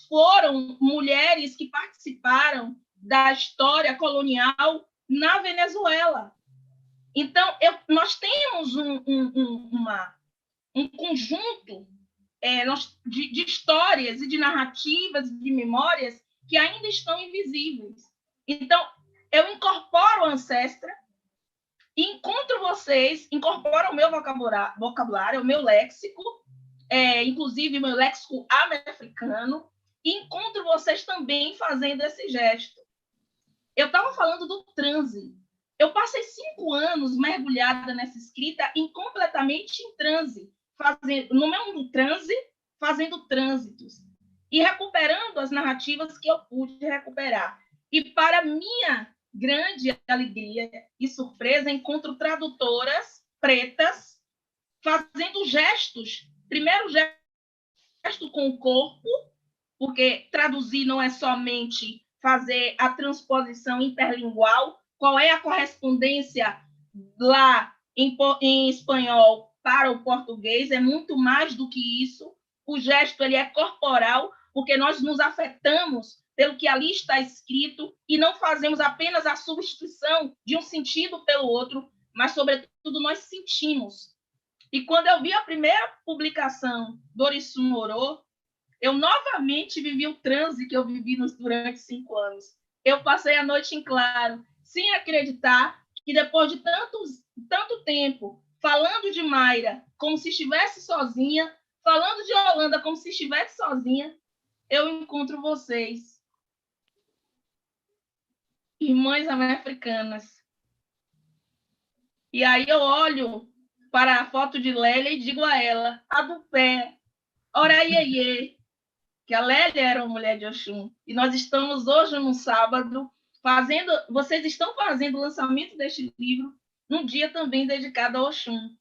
Foram mulheres que participaram da história colonial na Venezuela. Então, nós temos um conjunto de histórias e de narrativas, de memórias que ainda estão invisíveis. Então, eu incorporo a Ancestra, encontro vocês, incorporo o meu vocabulário, o meu léxico, inclusive meu léxico afro-africano, e encontro vocês também fazendo esse gesto. Eu estava falando do transe. Eu passei 5 anos mergulhada nessa escrita, completamente em transe, no meu transe, fazendo trânsitos e recuperando as narrativas que eu pude recuperar. E, para minha grande alegria e surpresa, encontro tradutoras pretas fazendo gestos. Primeiro, gesto com o corpo, porque traduzir não é somente fazer a transposição interlingual, qual é a correspondência lá em espanhol para o português, é muito mais do que isso. O gesto ele é corporal, porque nós nos afetamos pelo que ali está escrito e não fazemos apenas a substituição de um sentido pelo outro, mas, sobretudo, nós sentimos. E quando eu vi a primeira publicação do Orissun Orô, eu novamente vivi o transe que eu vivi durante 5 anos. Eu passei a noite em claro, sem acreditar que depois de tanto tempo, falando de Mayra como se estivesse sozinha, falando de Holanda como se estivesse sozinha, eu encontro vocês, irmãs africanas. E aí eu olho para a foto de Lélia e digo a ela, a do pé, ora iê, que a Lélia era uma mulher de Oxum. E nós estamos hoje, num sábado, vocês estão fazendo o lançamento deste livro num dia também dedicado a Oxum.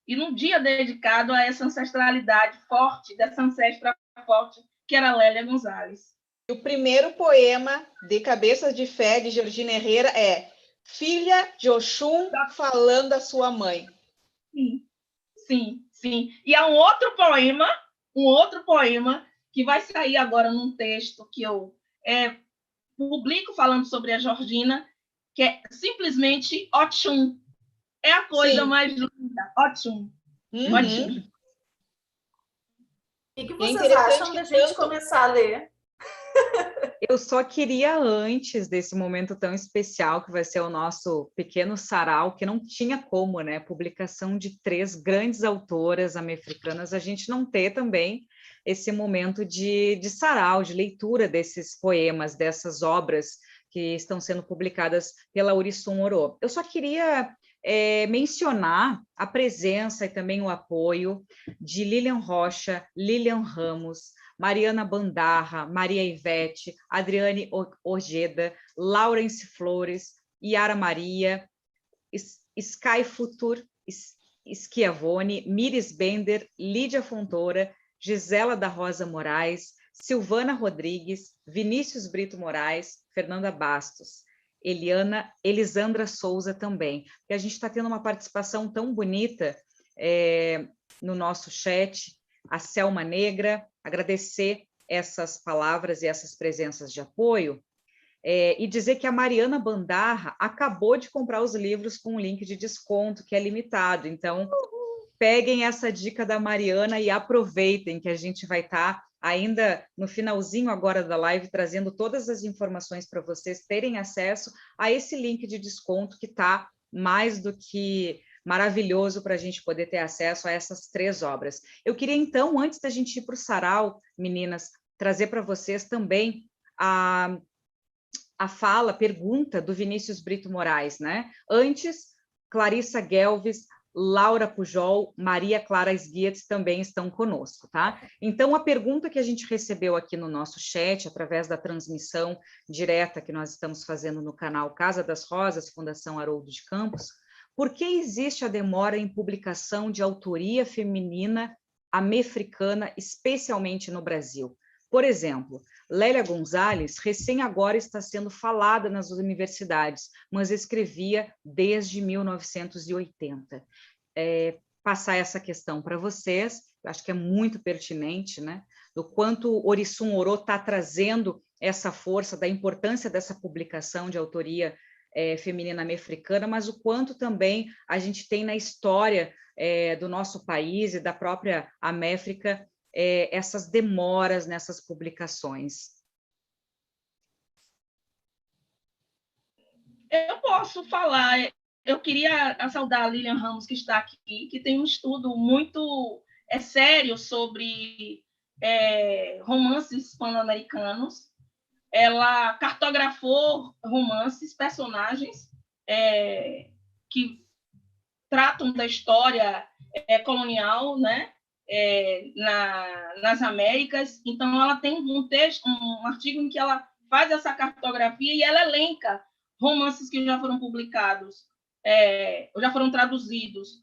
E num dia dedicado a essa ancestralidade forte, dessa ancestra forte, que era Lélia Gonzalez. O primeiro poema de Cabeças de Fé, de Georgina Herrera, é Filha de Oxum falando a sua mãe. Sim. E há um outro poema que vai sair agora num texto que eu publico falando sobre a Georgina, que é simplesmente Oxum. É a coisa mais linda, Oxum. O que vocês acham da gente começar a ler? Eu só queria, antes desse momento tão especial, que vai ser o nosso pequeno sarau, que não tinha como, né? Publicação de 3 grandes autoras americanas, a gente não ter também esse momento de sarau, de leitura desses poemas, dessas obras que estão sendo publicadas pela Orissun Orô. Eu só queria mencionar a presença e também o apoio de Lilian Rocha, Lilian Ramos, Mariana Bandarra, Maria Ivete, Adriane Ojeda, Laurence Flores, Yara Maria, Sky Futur, Schiavone, Miris Bender, Lídia Fontoura, Gisela da Rosa Moraes, Silvana Rodrigues, Vinícius Brito Moraes, Fernanda Bastos, Elisandra Souza também. E a gente está tendo uma participação tão bonita no nosso chat, a Selma Negra, agradecer essas palavras e essas presenças de apoio, e dizer que a Mariana Bandarra acabou de comprar os livros com um link de desconto que é limitado. Então, peguem essa dica da Mariana e aproveitem, que a gente vai estar ainda no finalzinho agora da live trazendo todas as informações para vocês terem acesso a esse link de desconto que está mais do que maravilhoso para a gente poder ter acesso a essas 3 obras. Eu queria, então, antes da gente ir para o sarau, meninas, trazer para vocês também a pergunta do Vinícius Brito Moraes, né? Antes, Clarissa Guelves, Laura Pujol, Maria Clara Esguietz também estão conosco, tá? Então, a pergunta que a gente recebeu aqui no nosso chat, através da transmissão direta que nós estamos fazendo no canal Casa das Rosas, Fundação Haroldo de Campos, por que existe a demora em publicação de autoria feminina americana, especialmente no Brasil? Por exemplo, Lélia Gonzalez, recém agora está sendo falada nas universidades, mas escrevia desde 1980. Passar essa questão para vocês, acho que é muito pertinente, né? Do quanto o Orissun Orô está trazendo essa força, da importância dessa publicação de autoria feminina americana, mas o quanto também a gente tem na história do nosso país e da própria América essas demoras nessas publicações. Eu posso falar. Eu queria saudar a Lilian Ramos, que está aqui, que tem um estudo muito sério sobre romances hispano-americanos. Ela cartografou romances, personagens que tratam da história colonial, né? Nas Américas. Então, ela tem um artigo em que ela faz essa cartografia e ela elenca romances que já foram publicados, ou já foram traduzidos,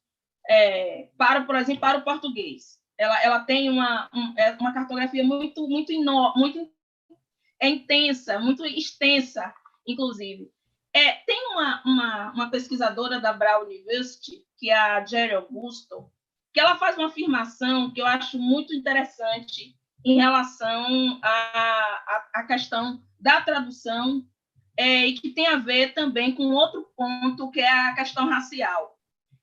por exemplo, para o português. ela tem uma cartografia muito intensa, muito extensa, inclusive. Tem uma pesquisadora da Brown University, que é a Jerry Augusto, que ela faz uma afirmação que eu acho muito interessante em relação à questão da tradução, e que tem a ver também com outro ponto, que é a questão racial.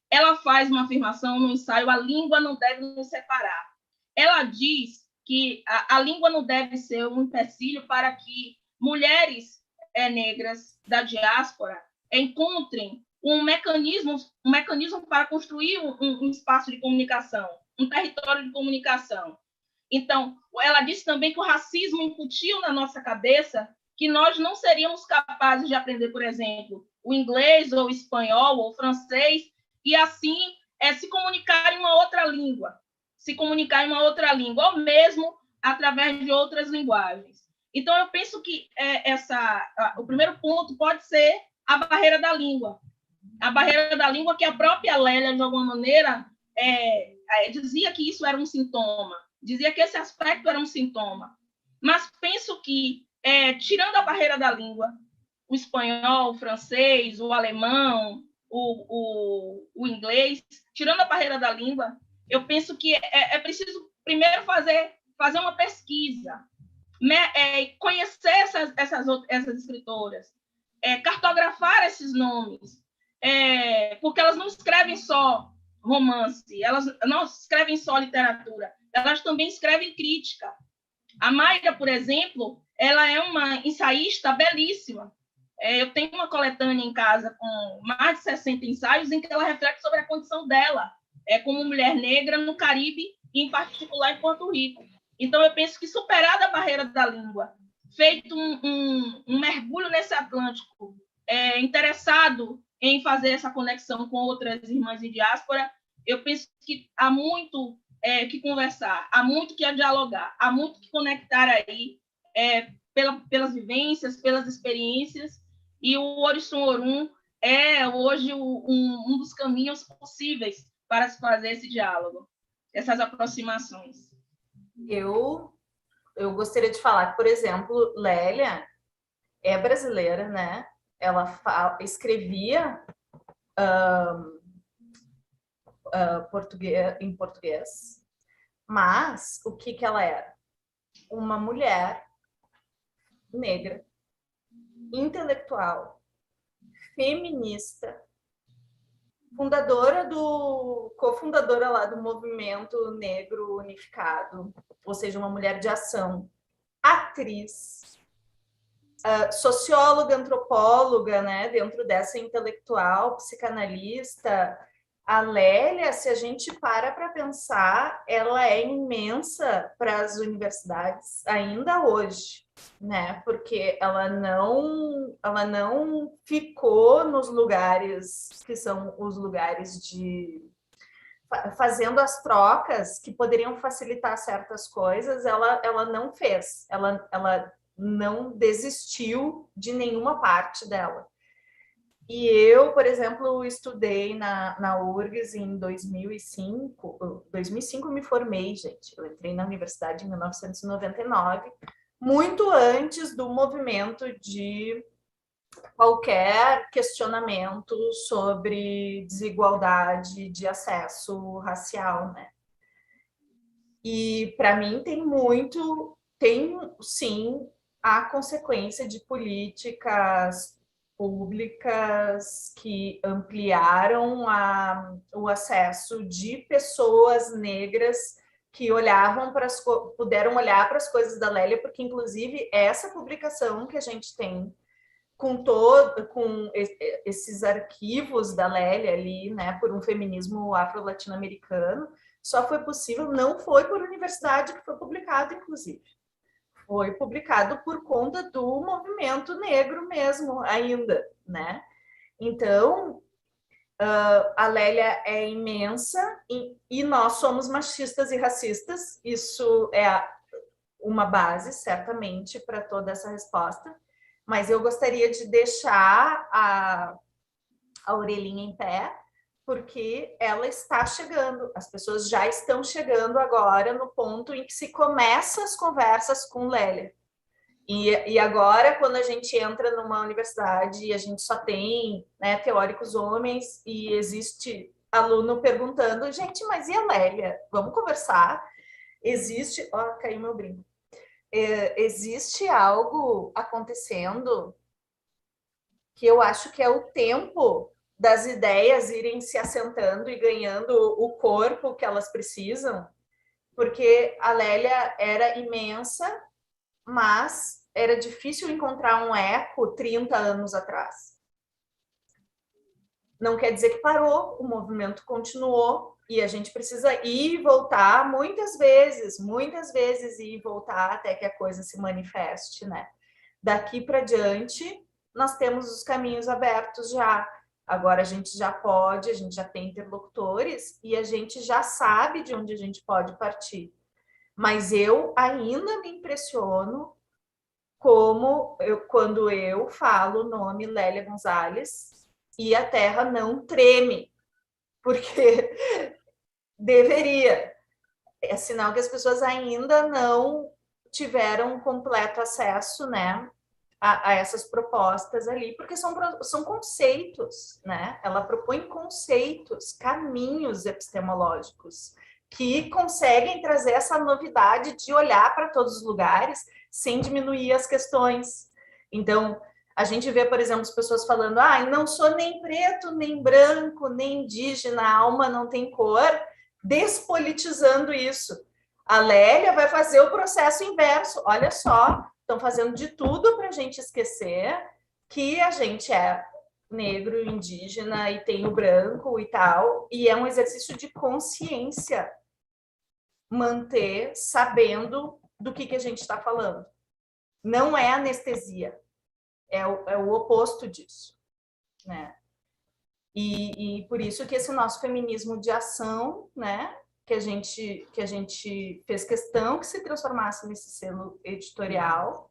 Ela faz uma afirmação no ensaio: a língua não deve nos separar. Ela diz que a língua não deve ser um empecilho para que mulheres negras da diáspora encontrem um mecanismo para construir um espaço de comunicação, um território de comunicação. Então, ela disse também que o racismo incutiu na nossa cabeça que nós não seríamos capazes de aprender, por exemplo, o inglês, ou o espanhol, ou o francês, e assim se comunicar em uma outra língua, ou mesmo através de outras linguagens. Então, eu penso que o primeiro ponto pode ser a barreira da língua. A barreira da língua, que a própria Lélia, de alguma maneira, dizia que isso era um sintoma, dizia que esse aspecto era um sintoma. Mas penso que, tirando a barreira da língua, o espanhol, o francês, o alemão, o inglês, tirando a barreira da língua, eu penso que é preciso primeiro fazer uma pesquisa, conhecer essas escritoras, cartografar esses nomes, porque elas não escrevem só romance, elas não escrevem só literatura, elas também escrevem crítica. A Mayra, por exemplo, ela é uma ensaísta belíssima. Eu tenho uma coletânea em casa com mais de 60 ensaios em que ela reflete sobre a condição dela como mulher negra no Caribe, e em particular em Porto Rico. Então, eu penso que, superada a barreira da língua, feito um mergulho nesse Atlântico, interessado em fazer essa conexão com outras irmãs em diáspora, eu penso que há muito que conversar, há muito que dialogar, há muito que conectar aí, pelas vivências, pelas experiências, e o Orisson Orum é hoje um dos caminhos possíveis para se fazer esse diálogo, essas aproximações. Eu gostaria de falar que, por exemplo, Lélia é brasileira, né? Ela escrevia em português, mas o que ela era? Uma mulher negra, intelectual, feminista, cofundadora lá do Movimento Negro Unificado, ou seja, uma mulher de ação, atriz, socióloga, antropóloga, né, dentro dessa intelectual, psicanalista. A Lélia, se a gente para pensar, ela é imensa para as universidades ainda hoje, né? Porque ela não ficou nos lugares que são os lugares de fazendo as trocas que poderiam facilitar certas coisas. Ela não fez, ela não desistiu de nenhuma parte dela. E eu, por exemplo, estudei na URGS em 2005. 2005 eu me formei, gente. Eu entrei na universidade em 1999, muito antes do movimento de qualquer questionamento sobre desigualdade de acesso racial, né? E para mim tem sim a consequência de políticas públicas que ampliaram o acesso de pessoas negras que puderam olhar para as coisas da Lélia, porque inclusive essa publicação que a gente tem com esses arquivos da Lélia ali, né, por um feminismo afro-latino-americano, só foi possível, não foi por universidade que foi publicado, inclusive. Foi publicado por conta do movimento negro mesmo, ainda, né? Então, a Lélia é imensa e nós somos machistas e racistas. Isso é uma base, certamente, para toda essa resposta. Mas eu gostaria de deixar a orelhinha em pé porque ela está chegando, as pessoas já estão chegando agora no ponto em que se começa as conversas com Lélia. E agora, quando a gente entra numa universidade e a gente só tem, né, teóricos homens e existe aluno perguntando, gente, mas e a Lélia? Vamos conversar? Existe... Ó, caiu meu brinco. Existe algo acontecendo que eu acho que é o tempo das ideias irem se assentando e ganhando o corpo que elas precisam, porque a Lélia era imensa, mas era difícil encontrar um eco 30 anos atrás. Não quer dizer que parou, o movimento continuou e a gente precisa ir e voltar muitas vezes ir e voltar até que a coisa se manifeste, né? Daqui para diante, nós temos os caminhos abertos já. Agora a gente já pode, a gente já tem interlocutores e a gente já sabe de onde a gente pode partir. Mas eu ainda me impressiono quando eu falo o nome Lélia Gonzalez e a terra não treme, porque deveria. É sinal que as pessoas ainda não tiveram completo acesso, né, a essas propostas ali, porque são conceitos, né? Ela propõe conceitos, caminhos epistemológicos que conseguem trazer essa novidade de olhar para todos os lugares sem diminuir as questões. Então, a gente vê, por exemplo, as pessoas falando, não sou nem preto, nem branco, nem indígena, a alma não tem cor, despolitizando isso. A Lélia vai fazer o processo inverso. Olha só, estão fazendo de tudo para a gente esquecer que a gente é negro, indígena e tem o branco e tal, e é um exercício de consciência manter sabendo do que a gente está falando. Não é anestesia, é o oposto disso, né? E por isso que esse nosso feminismo de ação, né, que a gente fez questão que se transformasse nesse selo editorial,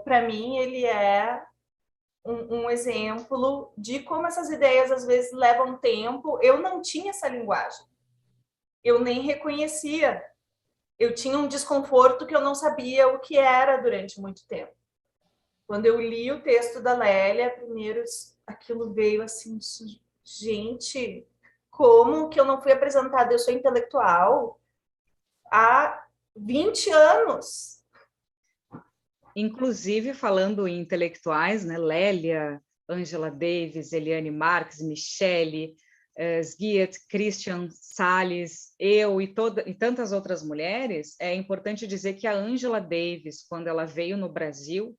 para mim ele é um exemplo de como essas ideias às vezes levam tempo. Eu não tinha essa linguagem, eu nem reconhecia, eu tinha um desconforto que eu não sabia o que era durante muito tempo. Quando eu li o texto da Lélia, primeiro aquilo veio assim, gente, como que eu não fui apresentada? Eu sou intelectual há 20 anos. Inclusive, falando em intelectuais, né, Lélia, Angela Davis, Eliane Marx, Michele, Sgiet, Christian Salles, eu e tantas outras mulheres, é importante dizer que a Angela Davis, quando ela veio no Brasil,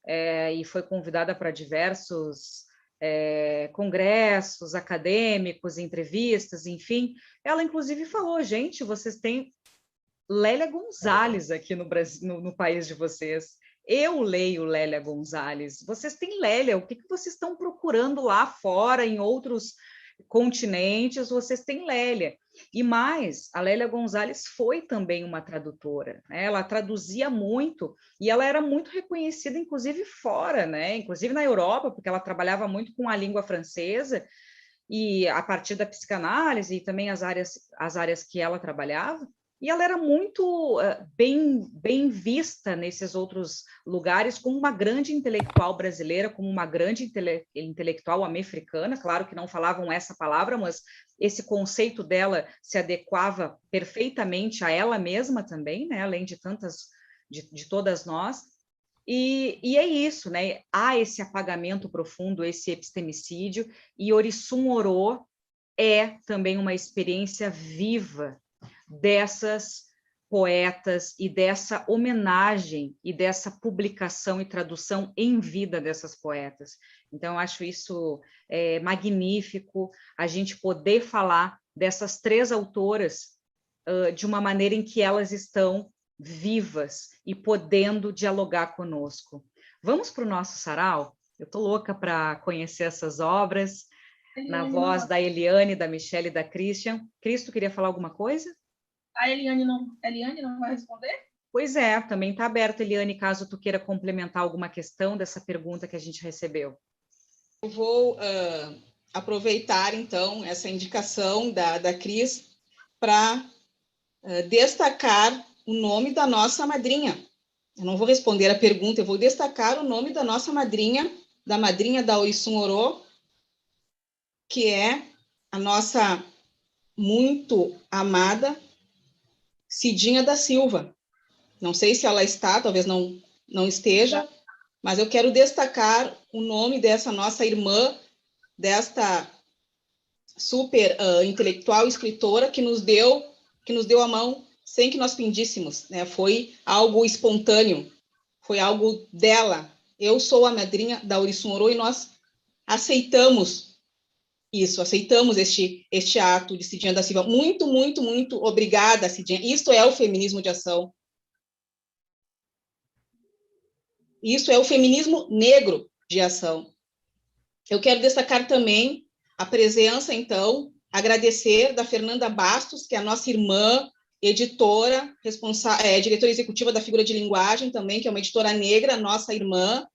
e foi convidada para diversos congressos acadêmicos, entrevistas, enfim, ela inclusive falou, gente, vocês têm Lélia Gonzalez aqui no Brasil, no país de vocês. Eu leio Lélia Gonzalez. Vocês têm Lélia, o que vocês estão procurando lá fora, em outros continentes? Vocês têm Lélia. E mais, a Lélia Gonzalez foi também uma tradutora, né? Ela traduzia muito e ela era muito reconhecida, inclusive fora, né? Inclusive na Europa, porque ela trabalhava muito com a língua francesa e a partir da psicanálise e também as áreas que ela trabalhava. E ela era muito bem vista nesses outros lugares como uma grande intelectual brasileira, como uma grande intelectual americana. Claro que não falavam essa palavra, mas esse conceito dela se adequava perfeitamente a ela mesma também, né? Além de todas nós. E é isso, né? Há esse apagamento profundo, esse epistemicídio, e Orissun Orô é também uma experiência viva dessas poetas e dessa homenagem e dessa publicação e tradução em vida dessas poetas. Então, eu acho isso magnífico, a gente poder falar dessas três autoras de uma maneira em que elas estão vivas e podendo dialogar conosco. Vamos para o nosso sarau? Eu estou louca para conhecer essas obras, na voz da Eliane, da Michele e da Christian. Cristo, queria falar alguma coisa? A Eliane não vai responder? Pois é, também está aberto, Eliane, caso tu queira complementar alguma questão dessa pergunta que a gente recebeu. Eu vou aproveitar, então, essa indicação da Cris para destacar o nome da nossa madrinha. Eu não vou responder a pergunta, eu vou destacar o nome da nossa madrinha, da madrinha da Orissun Orô, que é a nossa muito amada Cidinha da Silva. Não sei se ela está, talvez não esteja, mas eu quero destacar o nome dessa nossa irmã, desta super intelectual, escritora, que nos deu a mão sem que nós pedíssemos, né? Foi algo espontâneo, foi algo dela. Eu sou a madrinha da Orissun Orô e nós aceitamos isso, aceitamos este ato de Cidinha da Silva. Muito, muito, muito obrigada, Cidinha. Isto é o feminismo de ação. Isso é o feminismo negro de ação. Eu quero destacar também a presença, então, agradecer da Fernanda Bastos, que é a nossa irmã, editora, diretora executiva da Figura de Linguagem também, que é uma editora negra, nossa irmã.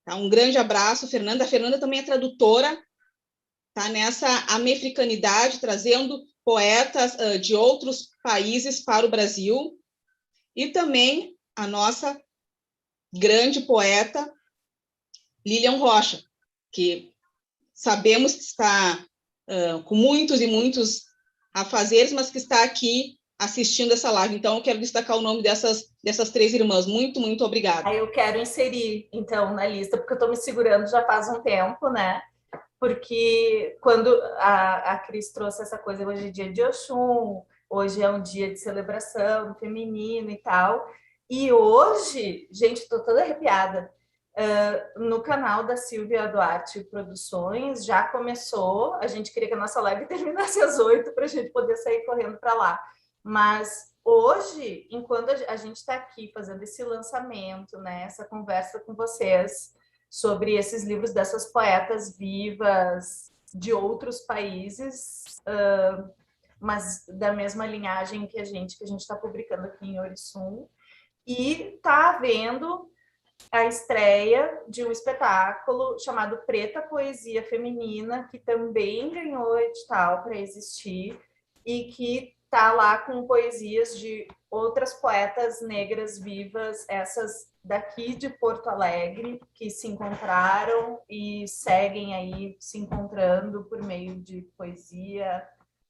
Tá? Um grande abraço, Fernanda. A Fernanda também é tradutora, tá? Nessa americanidade, trazendo poetas de outros países para o Brasil. E também a nossa grande poeta, Lilian Rocha, que sabemos que está com muitos e muitos afazeres, mas que está aqui assistindo essa live. Então, eu quero destacar o nome dessas três irmãs. Muito, muito obrigada. Aí eu quero inserir, então, na lista, porque eu estou me segurando já faz um tempo, né? Porque quando a Cris trouxe essa coisa, hoje é dia de Oxum, hoje é um dia de celebração feminino e tal. E hoje, gente, estou toda arrepiada. No canal da Silvia Duarte Produções já começou. A gente queria que a nossa live terminasse às 8 para a gente poder sair correndo para lá. Mas hoje, enquanto a gente está aqui fazendo esse lançamento, né, essa conversa com vocês sobre esses livros dessas poetas vivas de outros países, mas da mesma linhagem que a gente está publicando aqui em Orissun, e está havendo a estreia de um espetáculo chamado Preta Poesia Feminina, que também ganhou edital para existir e que está lá com poesias de outras poetas negras vivas, essas daqui de Porto Alegre, que se encontraram e seguem aí se encontrando por meio de poesia,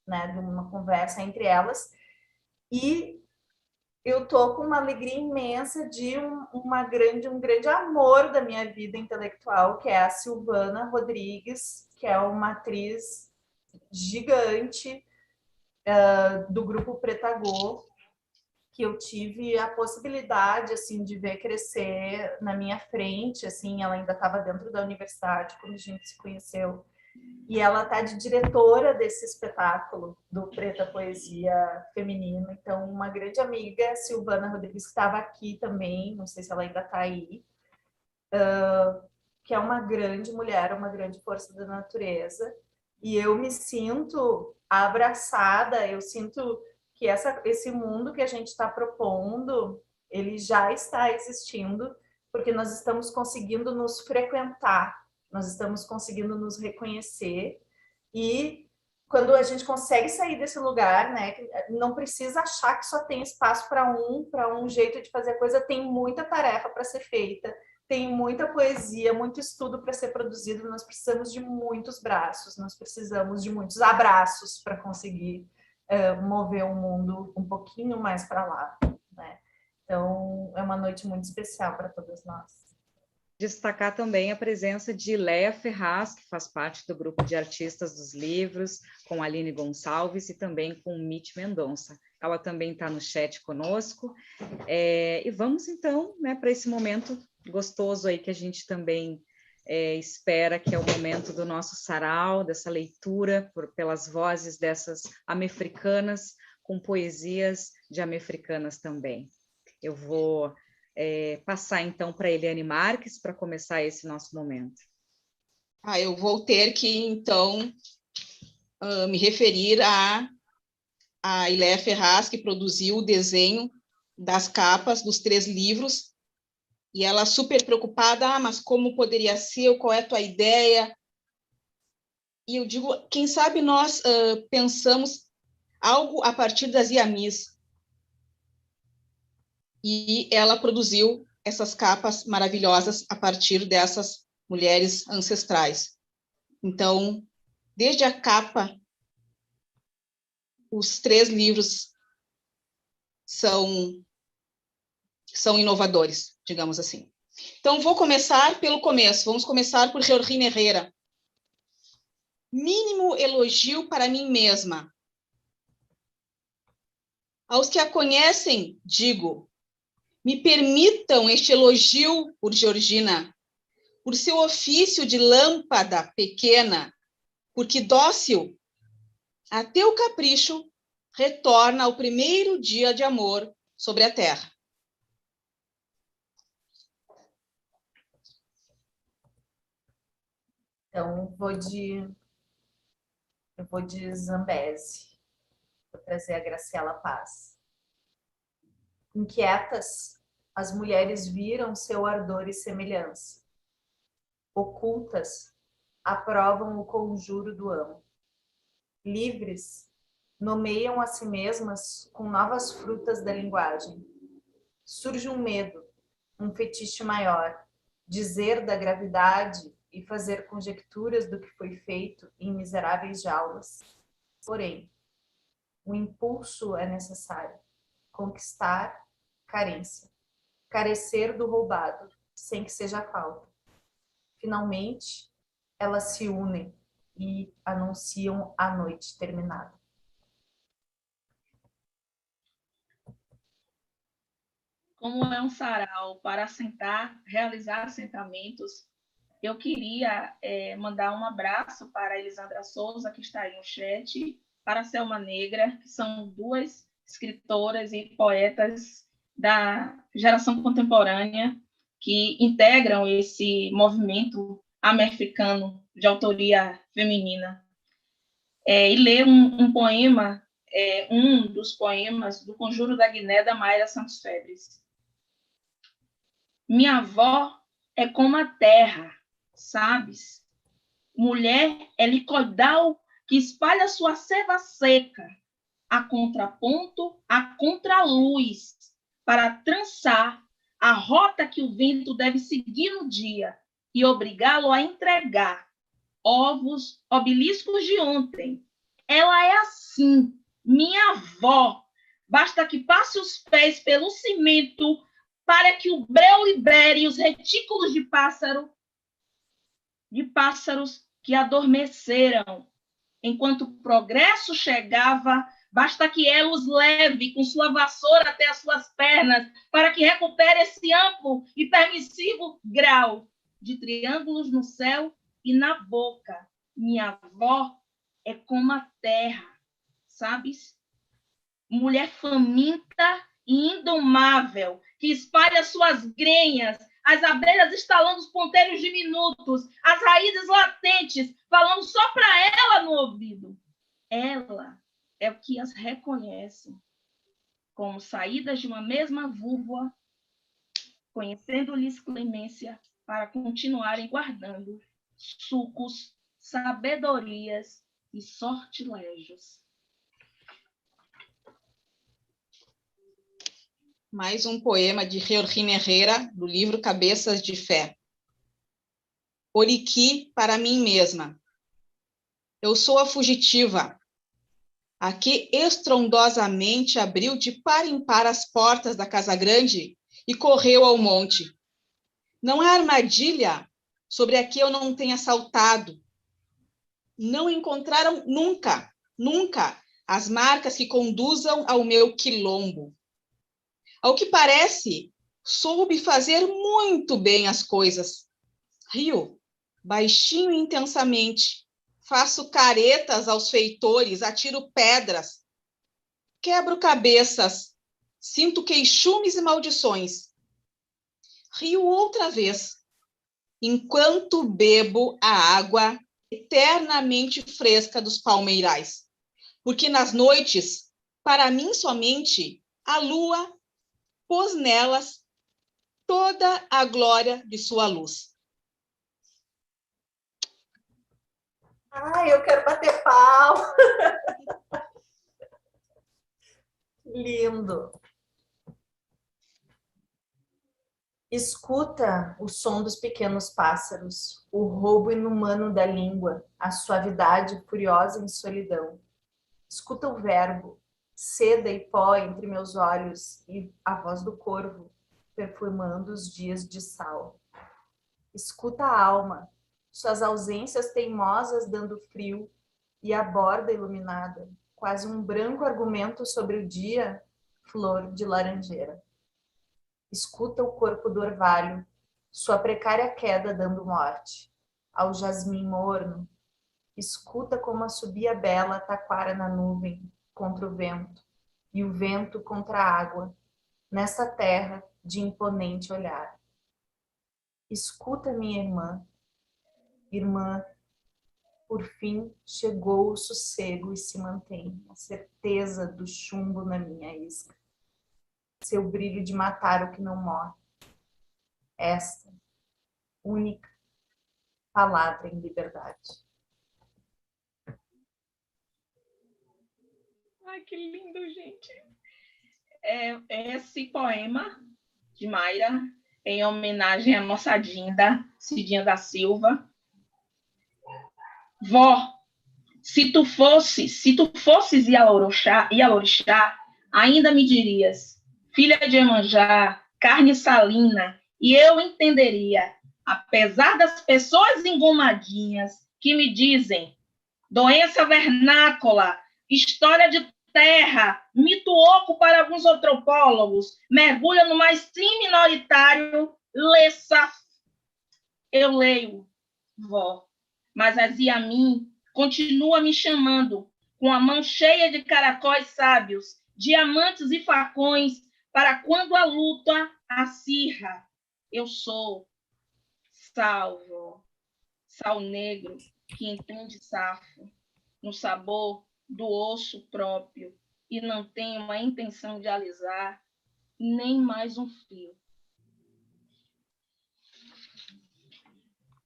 né, de uma conversa entre elas. E eu tô com uma alegria imensa de um grande amor da minha vida intelectual, que é a Silvana Rodrigues, que é uma atriz gigante do grupo Pretagô, que eu tive a possibilidade assim de ver crescer na minha frente, assim, ela ainda estava dentro da universidade quando a gente se conheceu. E ela está de diretora desse espetáculo do Preta Poesia Feminina. Então, uma grande amiga, Silvana Rodrigues, que estava aqui também, não sei se ela ainda está aí, que é uma grande mulher, uma grande força da natureza. E eu me sinto abraçada, eu sinto que esse mundo que a gente está propondo, ele já está existindo, porque nós estamos conseguindo nos frequentar, nós estamos conseguindo nos reconhecer, e quando a gente consegue sair desse lugar, né, não precisa achar que só tem espaço para um jeito de fazer a coisa, tem muita tarefa para ser feita, tem muita poesia, muito estudo para ser produzido, nós precisamos de muitos braços, nós precisamos de muitos abraços para conseguir mover o mundo um pouquinho mais para lá, né? Então, é uma noite muito especial para todas nós. Destacar também a presença de Léa Ferraz, que faz parte do grupo de artistas dos livros, com Aline Gonçalves e também com Mitch Mendonça. Ela também está no chat conosco. E vamos, então, né, para esse momento gostoso aí que a gente também espera, que é o momento do nosso sarau, dessa leitura pelas vozes dessas amefricanas, com poesias de amefricanas também. Eu vou passar, então, para Eliane Marques, para começar esse nosso momento. Eu vou ter que, então, me referir a Iléa Ferraz, que produziu o desenho das capas dos 3 livros, e ela super preocupada, mas como poderia ser, qual é a tua ideia? E eu digo, quem sabe nós pensamos algo a partir das Yamis. E ela produziu essas capas maravilhosas a partir dessas mulheres ancestrais. Então, desde a capa, os 3 livros são inovadores, digamos assim. Então, vou começar pelo começo. Vamos começar por Georgina Herrera. Mínimo elogio para mim mesma. Aos que a conhecem, digo, me permitam este elogio por Georgina, por seu ofício de lâmpada pequena, porque dócil, até o capricho, retorna ao primeiro dia de amor sobre a terra. Então, eu vou de Zambesi. Vou trazer a Graciela Paz. Inquietas, as mulheres viram seu ardor e semelhança. Ocultas, aprovam o conjuro do amo. Livres, nomeiam a si mesmas com novas frutas da linguagem. Surge um medo, um fetiche maior, dizer da gravidade e fazer conjecturas do que foi feito em miseráveis jaulas. Porém, o impulso é necessário. Conquistar, carência. Carecer do roubado, sem que seja falta. Finalmente, elas se unem e anunciam a noite terminada. Como é um sarau para realizar assentamentos, eu queria mandar um abraço para a Elisandra Souza, que está aí no chat, para a Selma Negra, que são 2 escritoras e poetas da geração contemporânea que integram esse movimento americano de autoria feminina. E ler um poema, um dos poemas do Conjuro da Guiné, da Mayra Santos Febres. Minha avó é como a terra, sabes? Mulher é licoidal que espalha sua seiva seca, a contraponto, a contraluz, para trançar a rota que o vento deve seguir no dia e obrigá-lo a entregar ovos, obeliscos de ontem. Ela é assim, minha avó. Basta que passe os pés pelo cimento para que o breu libere os retículos de pássaros que adormeceram. Enquanto o progresso chegava, basta que ela os leve com sua vassoura até as suas pernas, para que recupere esse amplo e permissivo grau de triângulos no céu e na boca. Minha avó é como a terra, sabes? Mulher faminta e indomável, que espalha suas grenhas, as abelhas estalando os ponteiros diminutos, as raízes latentes, falando só para ela no ouvido. Ela é o que as reconhece como saídas de uma mesma vulva, conhecendo-lhes clemência para continuarem guardando sucos, sabedorias e sortilégios. Mais um poema de Georgina Herrera, do livro Cabeças de Fé. Oriqui para mim mesma. Eu sou a fugitiva, a que estrondosamente abriu de par em par as portas da casa grande e correu ao monte. Não há armadilha sobre a que eu não tenha saltado. Não encontraram nunca, nunca, as marcas que conduzam ao meu quilombo. Ao que parece, soube fazer muito bem as coisas. Rio, baixinho e intensamente. Faço caretas aos feitores, atiro pedras. Quebro cabeças. Sinto queixumes e maldições. Rio outra vez, enquanto bebo a água eternamente fresca dos palmeirais. Porque nas noites, para mim somente, a lua pôs nelas toda a glória de sua luz. Ai, eu quero bater palma. Lindo. Escuta o som dos pequenos pássaros, o roubo inumano da língua, a suavidade furiosa em solidão. Escuta o verbo, seda e pó entre meus olhos e a voz do corvo, perfumando os dias de sal. Escuta a alma, suas ausências teimosas dando frio e a borda iluminada, quase um branco argumento sobre o dia, flor de laranjeira. Escuta o corpo do orvalho, sua precária queda dando morte. Ao jasmim morno, escuta como assobia bela taquara na nuvem contra o vento, e o vento contra a água, nessa terra de imponente olhar. Escuta, minha irmã, irmã, por fim chegou o sossego e se mantém a certeza do chumbo na minha isca. Seu brilho de matar o que não morre. Esta única palavra em liberdade. Ai, que lindo, gente. Esse poema de Mayra, em homenagem à nossa Dinda, Cidinha da Silva. Vó, se tu fosses Ialorixá, ainda me dirias, filha de Iemanjá, carne salina, e eu entenderia, apesar das pessoas engomadinhas que me dizem doença vernácula, história de terra, mito oco para alguns antropólogos, mergulha no mais sim minoritário, eu leio, vó, mas a Ziamin continua me chamando com a mão cheia de caracóis sábios, diamantes e facões, para quando a luta acirra. Eu sou salvo, sal negro que entende safo, no sabor do osso próprio, e não tenho a intenção de alisar nem mais um fio.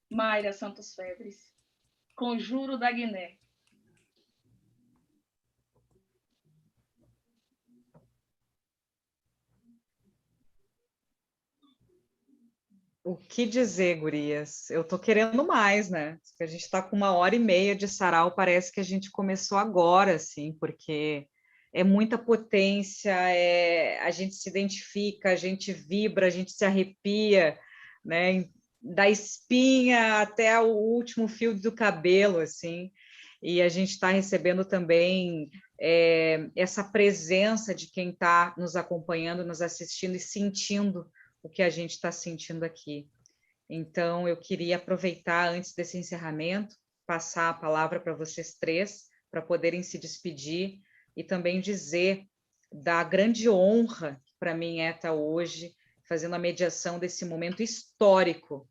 Mayra Santos Febres, Conjuro da Guiné. O que dizer, gurias? Eu tô querendo mais, né? A gente está com 1h30 de sarau, parece que a gente começou agora, assim, porque é muita potência, a gente se identifica, a gente vibra, a gente se arrepia, né? Da espinha até o último fio do cabelo, assim. E a gente está recebendo também essa presença de quem está nos acompanhando, nos assistindo e sentindo o que a gente está sentindo aqui. Então, eu queria aproveitar, antes desse encerramento, passar a palavra para vocês três, para poderem se despedir e também dizer da grande honra que para mim é estar hoje fazendo a mediação desse momento histórico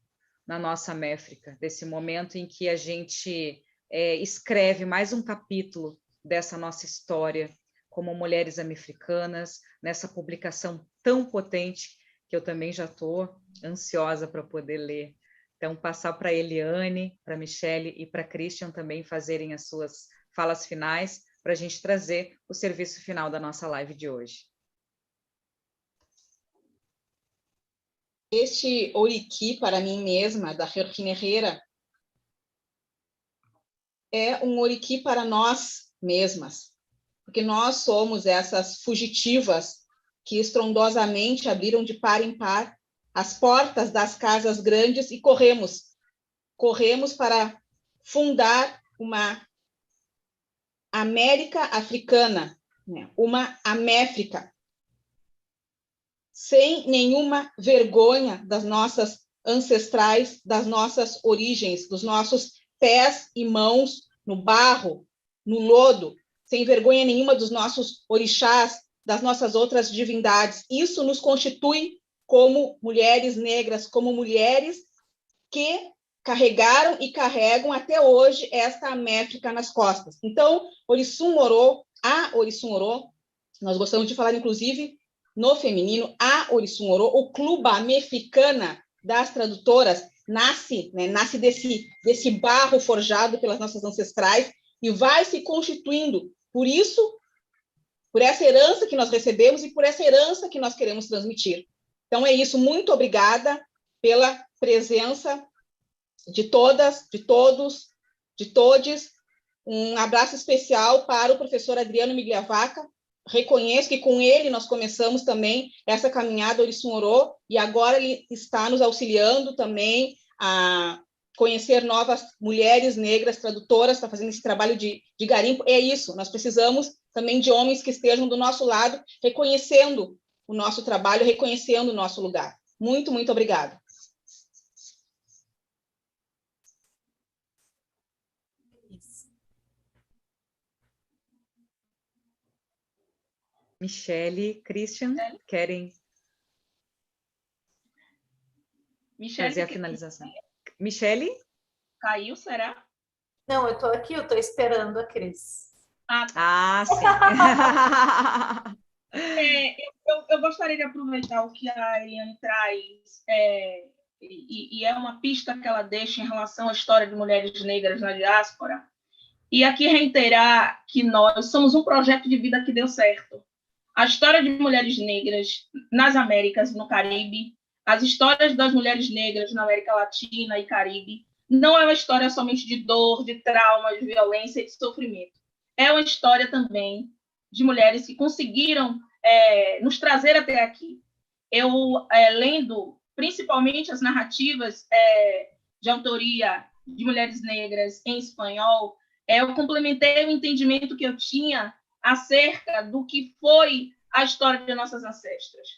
na nossa Méfrica, desse momento em que a gente escreve mais um capítulo dessa nossa história como mulheres americanas, nessa publicação tão potente que eu também já estou ansiosa para poder ler. Então, passar para a Eliane, para a Michele e para a Christian também fazerem as suas falas finais, para a gente trazer o serviço final da nossa live de hoje. Este Oriqui para mim mesma, da Georgina Herrera, é um Oriqui para nós mesmas, porque nós somos essas fugitivas que estrondosamente abriram de par em par as portas das casas grandes e corremos para fundar uma América africana, né? Uma Améfrica, sem nenhuma vergonha das nossas ancestrais, das nossas origens, dos nossos pés e mãos no barro, no lodo, sem vergonha nenhuma dos nossos orixás, das nossas outras divindades. Isso nos constitui como mulheres negras, como mulheres que carregaram e carregam até hoje esta Améfrica nas costas. Então, Orissun Orô, a Orissun Orô, nós gostamos de falar, inclusive, no feminino, a Orissun Orô, o Clube Mefricana das Tradutoras, nasce, né, nasce desse barro forjado pelas nossas ancestrais e vai se constituindo. Por isso, por essa herança que nós recebemos e por essa herança que nós queremos transmitir. Então, é isso. Muito obrigada pela presença de todas, de todos, de todes. Um abraço especial para o professor Adriano Migliavaca. Reconheço que com ele nós começamos também essa caminhada Orissun Orô, e agora ele está nos auxiliando também a conhecer novas mulheres negras tradutoras, está fazendo esse trabalho de garimpo. É isso, nós precisamos também de homens que estejam do nosso lado, reconhecendo o nosso trabalho, reconhecendo o nosso lugar. Muito, muito obrigada. Michele, Christian, querem fazer a finalização? Michele? Caiu, será? Não, eu estou aqui, eu estou esperando a Cris. Sim. Eu gostaria de aproveitar o que a Eliane traz, e é uma pista que ela deixa em relação à história de mulheres negras na diáspora, e aqui reiterar que nós somos um projeto de vida que deu certo. A história de mulheres negras nas Américas e no Caribe, as histórias das mulheres negras na América Latina e Caribe, não é uma história somente de dor, de trauma, de violência e de sofrimento. É uma história também de mulheres que conseguiram nos trazer até aqui. Eu, lendo principalmente as narrativas de autoria de mulheres negras em espanhol, eu complementei o entendimento que eu tinha acerca do que foi a história de nossas ancestras.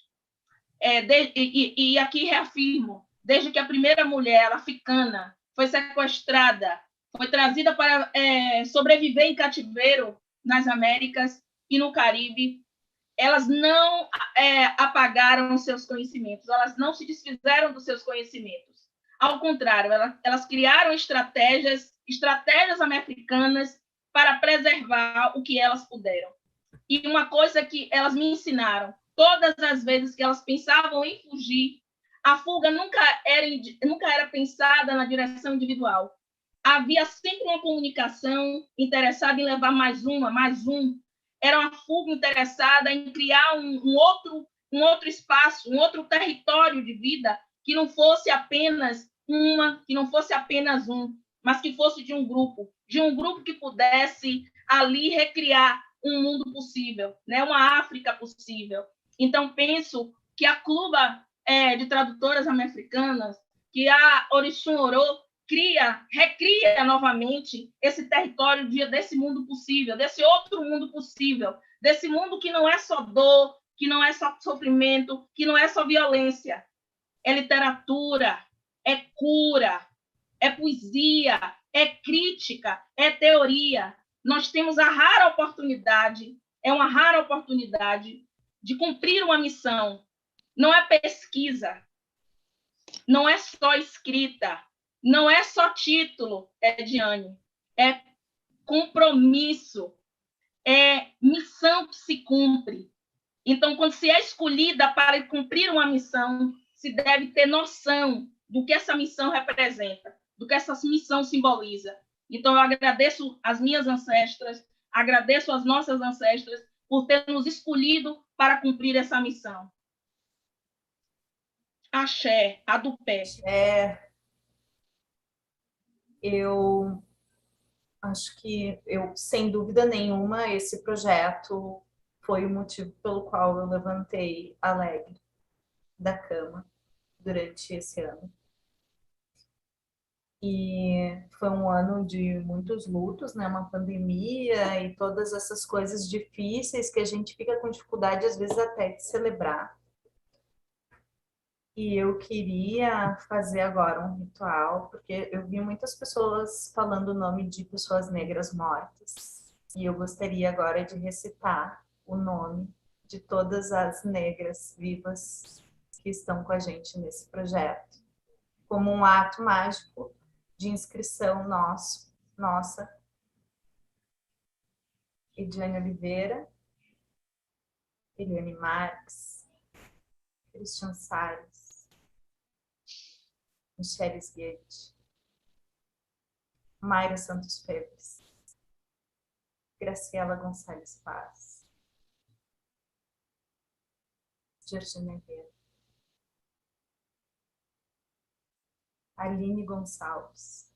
E aqui reafirmo, desde que a primeira mulher africana foi sequestrada, foi trazida para sobreviver em cativeiro nas Américas e no Caribe, elas não apagaram os seus conhecimentos, elas não se desfizeram dos seus conhecimentos. Ao contrário, elas criaram estratégias americanas para preservar o que elas puderam. E uma coisa que elas me ensinaram, todas as vezes que elas pensavam em fugir, a fuga nunca era pensada na direção individual. Havia sempre uma comunicação interessada em levar mais um. Era uma fuga interessada em criar um outro espaço, um outro território de vida que não fosse apenas que não fosse apenas mas que fosse de um grupo que pudesse ali recriar um mundo possível, né? Uma África possível. Então, penso que a Cluba de Tradutoras Americanas, que a Orissun Orô recria novamente esse território desse mundo possível, desse outro mundo possível, desse mundo que não é só dor, que não é só sofrimento, que não é só violência. É literatura, é cura, é poesia, é crítica, é teoria. Nós temos uma rara oportunidade de cumprir uma missão. Não é pesquisa, não é só escrita, não é só título, Ediane, é compromisso, é missão que se cumpre. Então, quando se é escolhida para cumprir uma missão, se deve ter noção do que essa missão representa, do que essa missão simboliza. Então, eu agradeço às minhas ancestras, agradeço às nossas ancestras por ter nos escolhido para cumprir essa missão. Axé, a do pé. Eu acho que, sem dúvida nenhuma, esse projeto foi o motivo pelo qual eu levantei alegre da cama durante esse ano. E foi um ano de muitos lutos, né? Uma pandemia e todas essas coisas difíceis que a gente fica com dificuldade, às vezes, até de celebrar. E eu queria fazer agora um ritual, porque eu vi muitas pessoas falando o nome de pessoas negras mortas. E eu gostaria agora de recitar o nome de todas as negras vivas que estão com a gente nesse projeto, como um ato mágico de inscrição nossa. Ediane Oliveira, Eliane Marques, Christian Salles, Michele Sguete, Mayra Santos Febres, Graciela Gonçalves Paz, Georgina Herrera, Aline Gonçalves,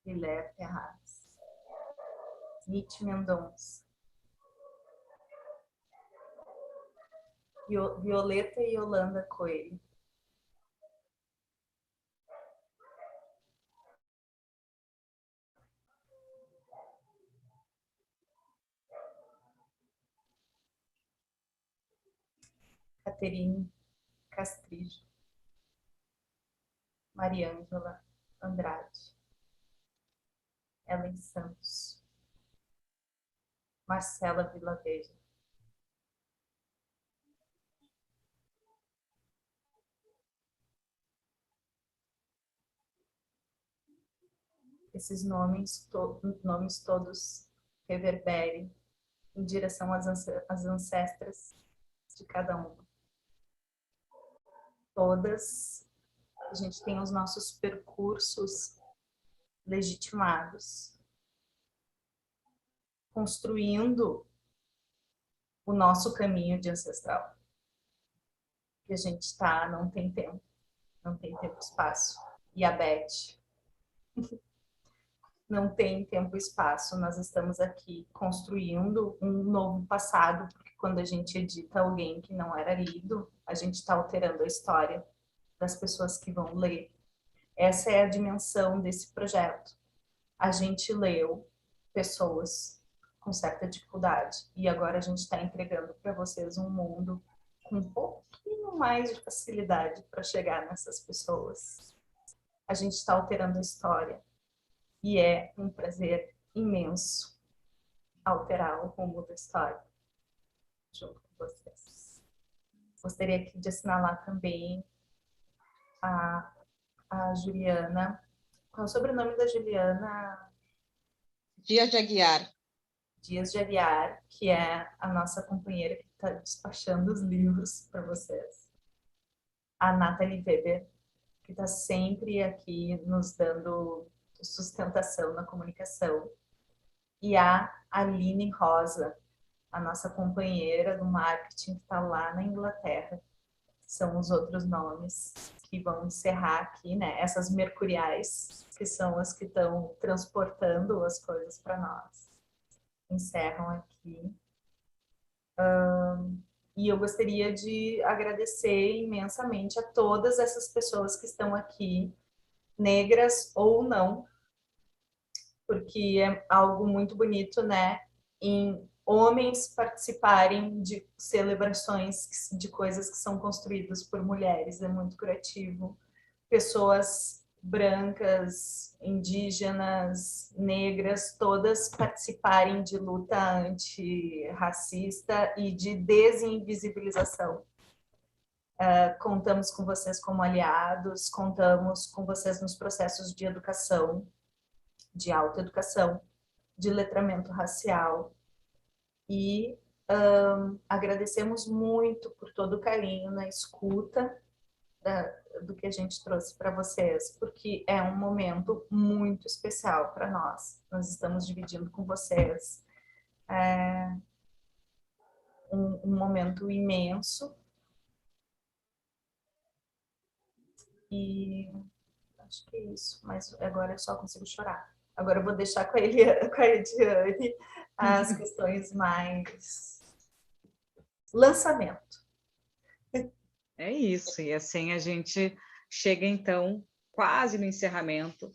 Guilherme Ferraz, Nietzsche Mendonça, Violeta e Yolanda Coelho, Caterine Castrillo, Mariângela Andrade, Ellen Santos, Marcela Vilaverde, esses nomes todos reverberem em direção às ancestras de cada uma. Todas, a gente tem os nossos percursos legitimados, construindo o nosso caminho de ancestral. Que a gente está, não tem tempo e espaço. E a Beth, não tem tempo e espaço, nós estamos aqui construindo um novo passado, porque quando a gente edita alguém que não era lido, a gente está alterando a história das pessoas que vão ler. Essa é a dimensão desse projeto. A gente leu pessoas com certa dificuldade e agora a gente está entregando para vocês um mundo com um pouquinho mais de facilidade para chegar nessas pessoas. A gente está alterando a história e é um prazer imenso alterar o rumo da história junto com vocês. Gostaria aqui de assinalar também a Juliana. Qual é o sobrenome da Juliana? Dias de Aguiar. Dias de Aguiar, que é a nossa companheira que está despachando os livros para vocês. A Nathalie Weber, que está sempre aqui nos dando sustentação na comunicação. E a Aline Rosa, a nossa companheira do marketing que está lá na Inglaterra. São os outros nomes que vão encerrar aqui, né? Essas mercuriais, que são as que estão transportando as coisas para nós. Encerram aqui. E eu gostaria de agradecer imensamente a todas essas pessoas que estão aqui, negras ou não, porque é algo muito bonito, né? Em homens participarem de celebrações de coisas que são construídas por mulheres, é muito curativo. Pessoas brancas, indígenas, negras, todas participarem de luta antirracista e de desinvisibilização. Contamos com vocês como aliados, contamos com vocês nos processos de educação, de autoeducação, de letramento racial e agradecemos muito por todo o carinho na escuta do que a gente trouxe para vocês, porque é um momento muito especial para nós. Nós estamos dividindo com vocês um momento imenso e acho que é isso, mas agora eu só consigo chorar. Agora eu vou deixar com a Ediane as questões mais lançamento. É isso, e assim a gente chega então quase no encerramento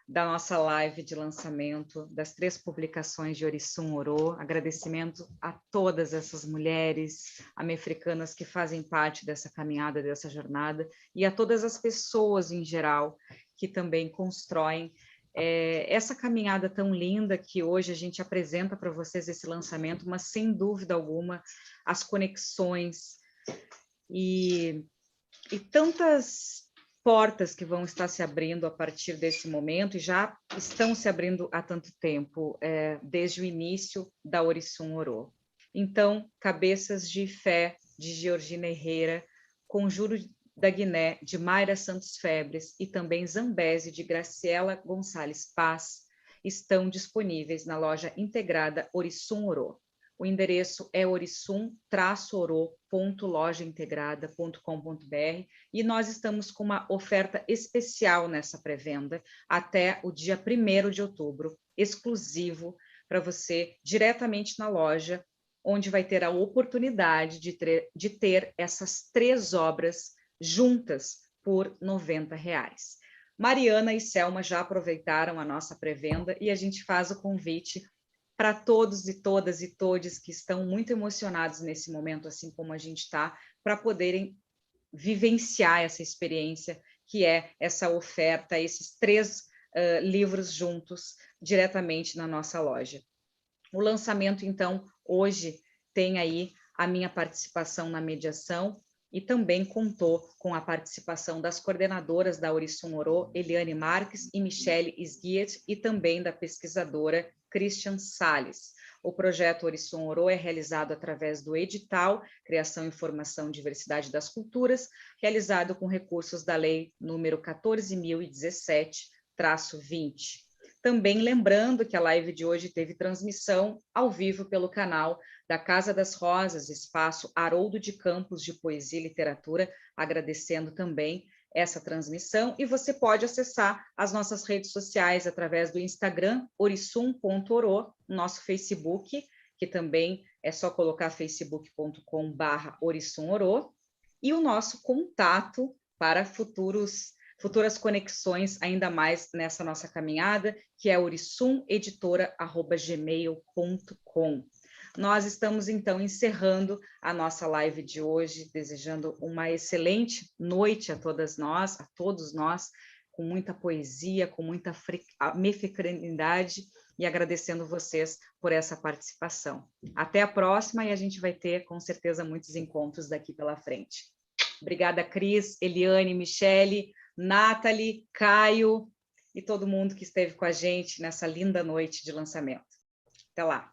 da nossa live de lançamento das 3 publicações de Orissun Orô. Agradecimento a todas essas mulheres amefricanas que fazem parte dessa caminhada, dessa jornada, e a todas as pessoas em geral que também constroem essa caminhada tão linda que hoje a gente apresenta para vocês esse lançamento, mas sem dúvida alguma as conexões e tantas portas que vão estar se abrindo a partir desse momento, e já estão se abrindo há tanto tempo, desde o início da Orissun Orô. Então, Cabeças de Fé, de Georgina Herrera, conjuro da Guiné, de Mayra Santos Febres, e também Zambesi, de Graciela Gonçalves Paz, estão disponíveis na loja integrada Orisum Oro. O endereço é orisum-oro.lojaintegrada.com.br e nós estamos com uma oferta especial nessa pré-venda até o dia 1º de outubro, exclusivo para você diretamente na loja, onde vai ter a oportunidade de ter essas 3 obras juntas por R$ 90. Mariana e Selma já aproveitaram a nossa pré-venda e a gente faz o convite para todos e todas e todes que estão muito emocionados nesse momento, assim como a gente está, para poderem vivenciar essa experiência, que é essa oferta, esses 3 livros juntos, diretamente na nossa loja. O lançamento, então, hoje tem aí a minha participação na mediação e também contou com a participação das coordenadoras da Orisum Oro, Eliane Marques e Michele Sguiet, e também da pesquisadora Christian Salles. O projeto Orisum Oro é realizado através do edital Criação, Informação e Diversidade das Culturas, realizado com recursos da Lei número 14.017-20. Também lembrando que a live de hoje teve transmissão ao vivo pelo canal da Casa das Rosas, espaço Haroldo de Campos de Poesia e Literatura, agradecendo também essa transmissão, e você pode acessar as nossas redes sociais através do Instagram, orisum.oro, nosso Facebook, que também é só colocar facebook.com/orisumoro, e o nosso contato para futuras conexões, ainda mais nessa nossa caminhada, que é orisumeditora@gmail.com. Nós estamos, então, encerrando a nossa live de hoje, desejando uma excelente noite a todos nós, com muita poesia, com muita mefecranidade, e agradecendo vocês por essa participação. Até a próxima, e a gente vai ter, com certeza, muitos encontros daqui pela frente. Obrigada, Cris, Eliane, Michele, Nathalie, Caio e todo mundo que esteve com a gente nessa linda noite de lançamento. Até lá.